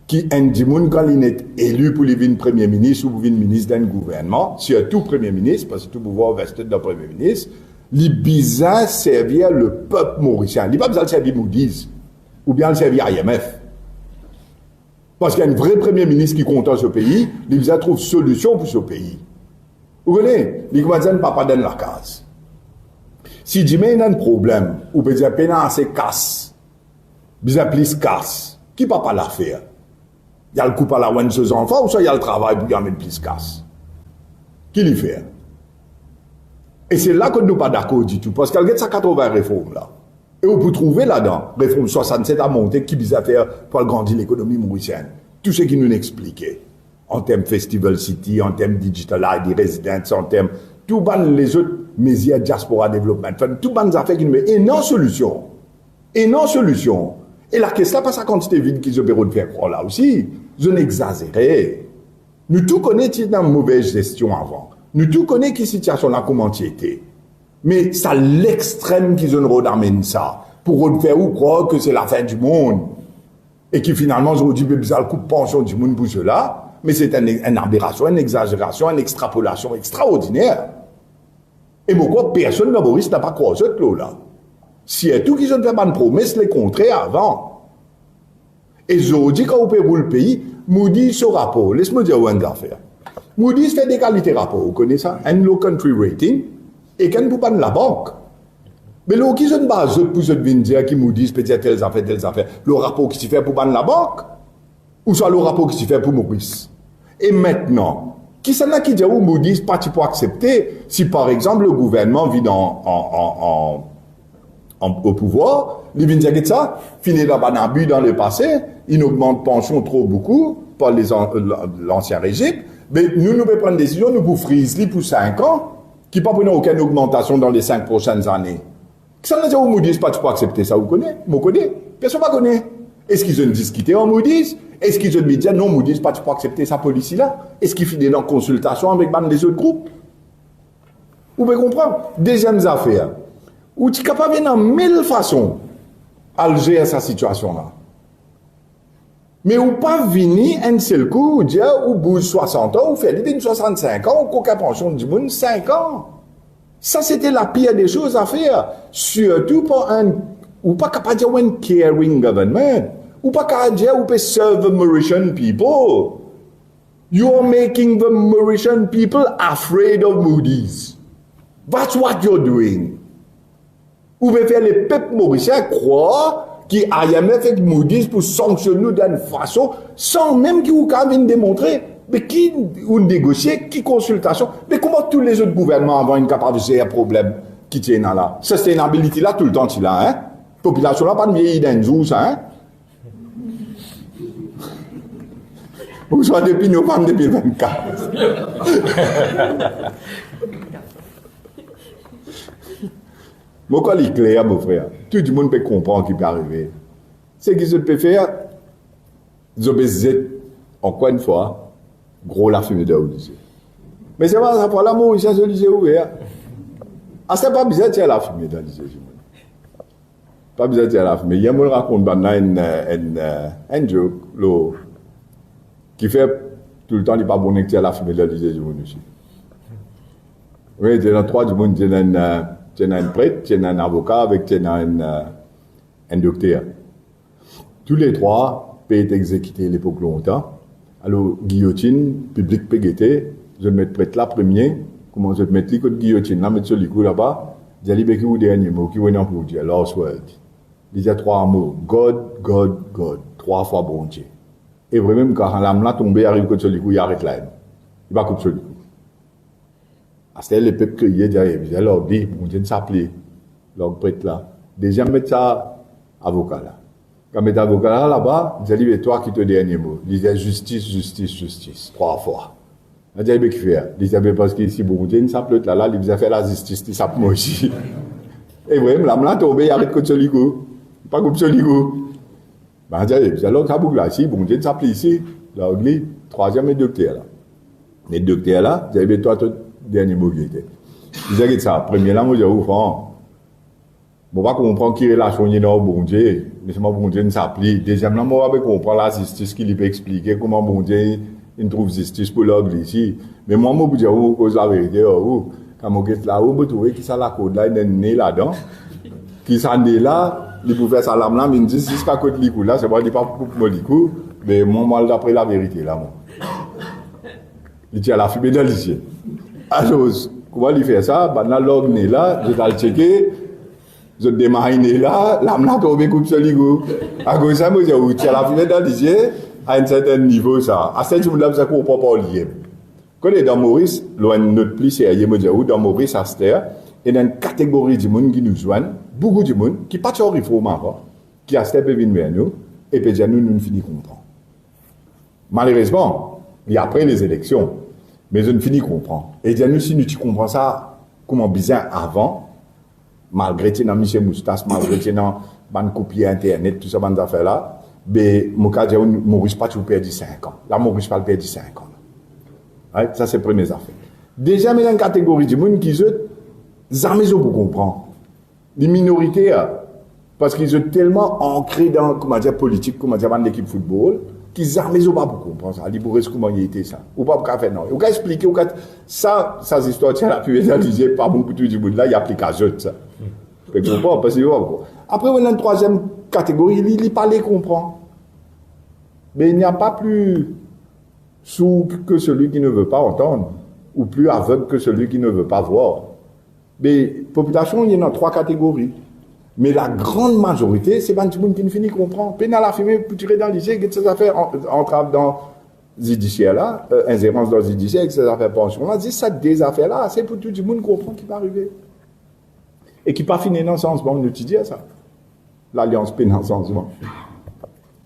qui Ndimoun quand il est élu pour devenir premier ministre ou pour devenir ministre d'un gouvernement, surtout premier ministre, parce que tout pouvoir vesté d'un premier ministre, il besoin servir le peuple mauricien. Il n'a pas besoin de servir Moody's ou bien de servir IMF. Parce qu'il y a un vrai premier ministre qui compte ce pays, il besoin de trouver solution pour ce pays. Vous voyez, il commence à ne pas dans la case. Si il y a un problème, ou peut dire qu'il y a assez casse, il y a plus casse, qui ne peut pas la faire? Il y a le coup à la ouane ses enfants, ou ça il y a le travail pour y mettre plus casse. Qui l'y fait? Et c'est là que nous ne sommes pas d'accord du tout, parce qu'il y a 180 réformes là. Et on peut trouver là-dedans, réforme 67 à monter, qui vise à faire pour agrandir l'économie mauricienne. Tout ce qui nous expliquait. En termes Festival City, en termes Digital ID Residence, en termes tout les autres mesures diaspora development, tout ban affaires qui nous mettent. Et non solution. Et non solution. Et la question, pas sa quantité vide qu'ils ont besoin de faire croire là aussi. Je n'exagérais. Nous tout connaissons dans une mauvaise gestion avant. Nous tout connaissons qui situation là comment tu étais. Mais c'est à l'extrême qu'ils ont d'amener ça. Pour faire ou croire que c'est la fin du monde. Et qui finalement, ils ont dit, mais bizarre, le coup de pension du monde pour cela. Mais c'est une aberration, une exagération, une extrapolation extraordinaire. Et pourquoi personne dans Maurice n'a pas croisé ce là. Si et tout qu'ils ont fait une promesse, les contraires avant. Et ils ont dit quand on peut rouler le pays, Moody's ce rapport, laisse-moi dire où on va faire. Moody's fait des qualités rapport, vous connaissez ça? Un low country rating, et quand vous parlez de la banque. Mais là, qui sont base pour se dire qui Moody's peut dire telles affaires. Le rapport qui se fait pour ban la banque, ou soit le rapport qui se fait pour Maurice. Et maintenant, qui s'en a qui dit où Moody's pas pour accepter si par exemple le gouvernement vit au pouvoir, il vient dire ça, finit dans un abus dans le passé, il augmente pension trop beaucoup par l'ancien régime, mais nous pouvons prendre une décision, nous pouvons freeze pour 5 ans, qui ne pas prendre aucune augmentation dans les 5 prochaines années. Qui s'en a dit où Moody's pas pour accepter ça, vous connaissez? Personne ne connaît. Est-ce qu'ils ont discuté en Moody's? Est-ce qu'ils ont dit non, Moody's pas pour accepter sa policy-là? Est-ce qu'ils finissent dans consultation avec les autres groupes? Vous pouvez comprendre? Deuxième affaire. Ou tu es capable dans 1000 façons à gérer cette situation-là. Mais ou pas venir un seul coup, ou dire, ou bouge 60 ans, ou faire des 65 ans, ou qu'aucun pension du monde 5 ans. Ça, c'était la pire des choses à faire. Surtout pour ou pas capable de dire un caring government. Ou pas capable de dire, ou peut serve the Mauritian people. You are making the Mauritian people afraid of Moody's. That's what you're doing. Vous pouvez faire les peuples mauriciens croire qu'IMF et Moody's pour sanctionner nous d'une façon sans même qu'ils vous viennent démontrer mais qui ou négocier, qui consultation. Mais comment tous les autres gouvernements ont une capacité à problème qui tiennent là? Sustainability là tout le temps, là, hein? Population là pas de vieillir d'un jour, ça, hein? Vous soyez depuis novembre 2024. Mon cas est clair, mon frère. Tout le monde peut comprendre ce qui peut arriver. Ce qu'ils peuvent faire, ils obéissent encore une fois, gros la fumée de lycée. Mais c'est pas ça pour l'amour, c'est un lycée ouvert. Ah, c'est pas bizarre de la fumée dans le lycée. Pas bizarre de la fumée. Il y a un raconte un joke, qui fait tout le temps, il n'est pas bon que la fumée dans le lycée. Oui, il y a trois du monde, il y a un prêtre, il y a un avocat, avec un docteur. Tous les trois peuvent être exécutés à l'époque longtemps. Alors, guillotine, public peut guetter, je vais mettre prêtre là premier, comment je vais mettre les côtes guillotine là, mettre sur les coups là-bas, je vais dire le dernier mot, qui est pour dire, last word. Il y a trois mots, God, God, God, trois fois bon Dieu. Et vraiment, quand l'âme là tombe, il arrive sur les coups, il arrête là. Il va couper sur les coups. C'était les peuples criaient derrière, ils leur dit, bon Dieu s'appelait, leur prêtre là. Déjà, mettre ça avocat là. Quand mettre avocat là-bas, ils disent, toi qui te dernier mot. Ils disaient justice, justice, justice, trois fois. Ils disaient, mais qui fait? Ils disaient, parce que si bon Dieu s'appelait là, ils disaient, faire la justice, ils s'appellent moi aussi. Et vraiment, l'âme là tombé, il arrête comme sur les coups. Pas comme sur les coups. Ben, ils disaient, alors, ça boucle là, si bon Dieu s'appelait ici, là, troisième et docteur là. Les docteurs là, ils disaient, toi, dernier mot qui était. Ils disaient ça. Premier là, moi, je dis, bon, pas comprendre qui relation il y a au bon Dieu, mais c'est mon bon Dieu ne s'applique. Deuxième là, moi, je comprends la justice qui lui peut expliquer comment bon Dieu il trouve justice pour l'ordre ici. Mais moi, je dis, cause la vérité, quand je dis là, je trouve qui ça la code là, il est né là-dedans. Qui s'en est là, il peut faire ça là, mais il dit, si c'est pas côté l'icou là, c'est pas, il pas pour moi l'icou, mais moi, d'après la vérité là, moi. Il tient la fumée dans l'lycée. Alors, comment il fait ça? Ben là, l'orgue est là, je vais le checker, je démarre là, l'âme là tombe coupe sur l'ego. À cause de ça, moi, je dis, tu as la fumée dans l'lycée, à un certain niveau, ça. À ce niveau-là, ça ne comprend pas lié. Quand on est dans Maurice, loin de notre plus sérieux, moi, je dis, dans Maurice, à cette terre, il y a une catégorie de monde qui nous joignent, beaucoup de monde, qui pas toujours réforme encore, qui a cette terre venir vers nous, et puis nous finissons comprendre. Malheureusement, il y a après les élections, mais je ne finis comprendre. Et nous, si tu comprends ça, comment bizarre avant, malgré que dans Michel Moustache, malgré que dans ban copier Internet, tout ça, ban affaires là, ben, mon cas, Maurice pas tu perdu 5 ans. Là, Maurice pas perdu 5 ans. Ouais, ça, c'est les premières affaires. Déjà, mais dans une catégorie du monde qui se, jamais pour comprendre. Les minorités, parce qu'ils sont tellement ancrés dans, comment dire, politique, comment dire, dans l'équipe football, qu'ils jamais pas pour comprendre ça. Ils pourraient comment il était ça. Ou pas pour faire non. Ou qu'à expliquer, ou qu'à, ça histoire, tu as pu analyser pas beaucoup du monde là, il applique à eux, ça. Fait que comprends, parce que, après, on a une troisième catégorie, il parlait comprend. Mais il n'y a pas plus sourd que celui qui ne veut pas entendre, ou plus aveugle que celui qui ne veut pas voir. Mais, population, il y en a 3 catégories. Mais la grande majorité, c'est pas tout le monde qui ne finit comprendre. Puis dans la fumée, pour tirer dans le lycée, que ces affaires entrave dans judiciaire là, ingérence dans le judiciaire, avec ces affaires pension. On a dit ça, des affaires là, c'est pour tout le monde comprendre qui va arriver. Et qui pas finir dans le sens, bon, on utilise ça. L'alliance pénale dans le sens, bon.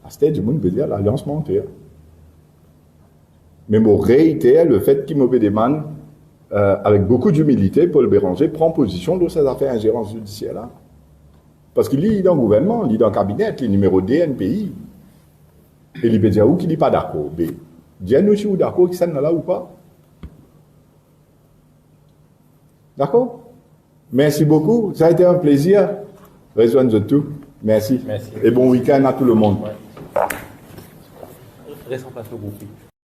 À ce du monde peut dire l'alliance montée. Mais moi, réitère le fait qu'il me demande, avec beaucoup d'humilité, Paul Béranger prend position dans ces affaires ingérence judiciaire là. Parce qu'il lit dans le gouvernement, il lit dans le cabinet, les numéros DNPI. Et il peut dire où qu'il n'est pas d'accord. Mais dis-nous si vous êtes d'accord qu'il s'en est là ou pas. D'accord? Merci beaucoup. Ça a été un plaisir. Rejoindre tout. Merci. Merci. Et bon week-end à tout le monde. Ouais. reste en place le groupe.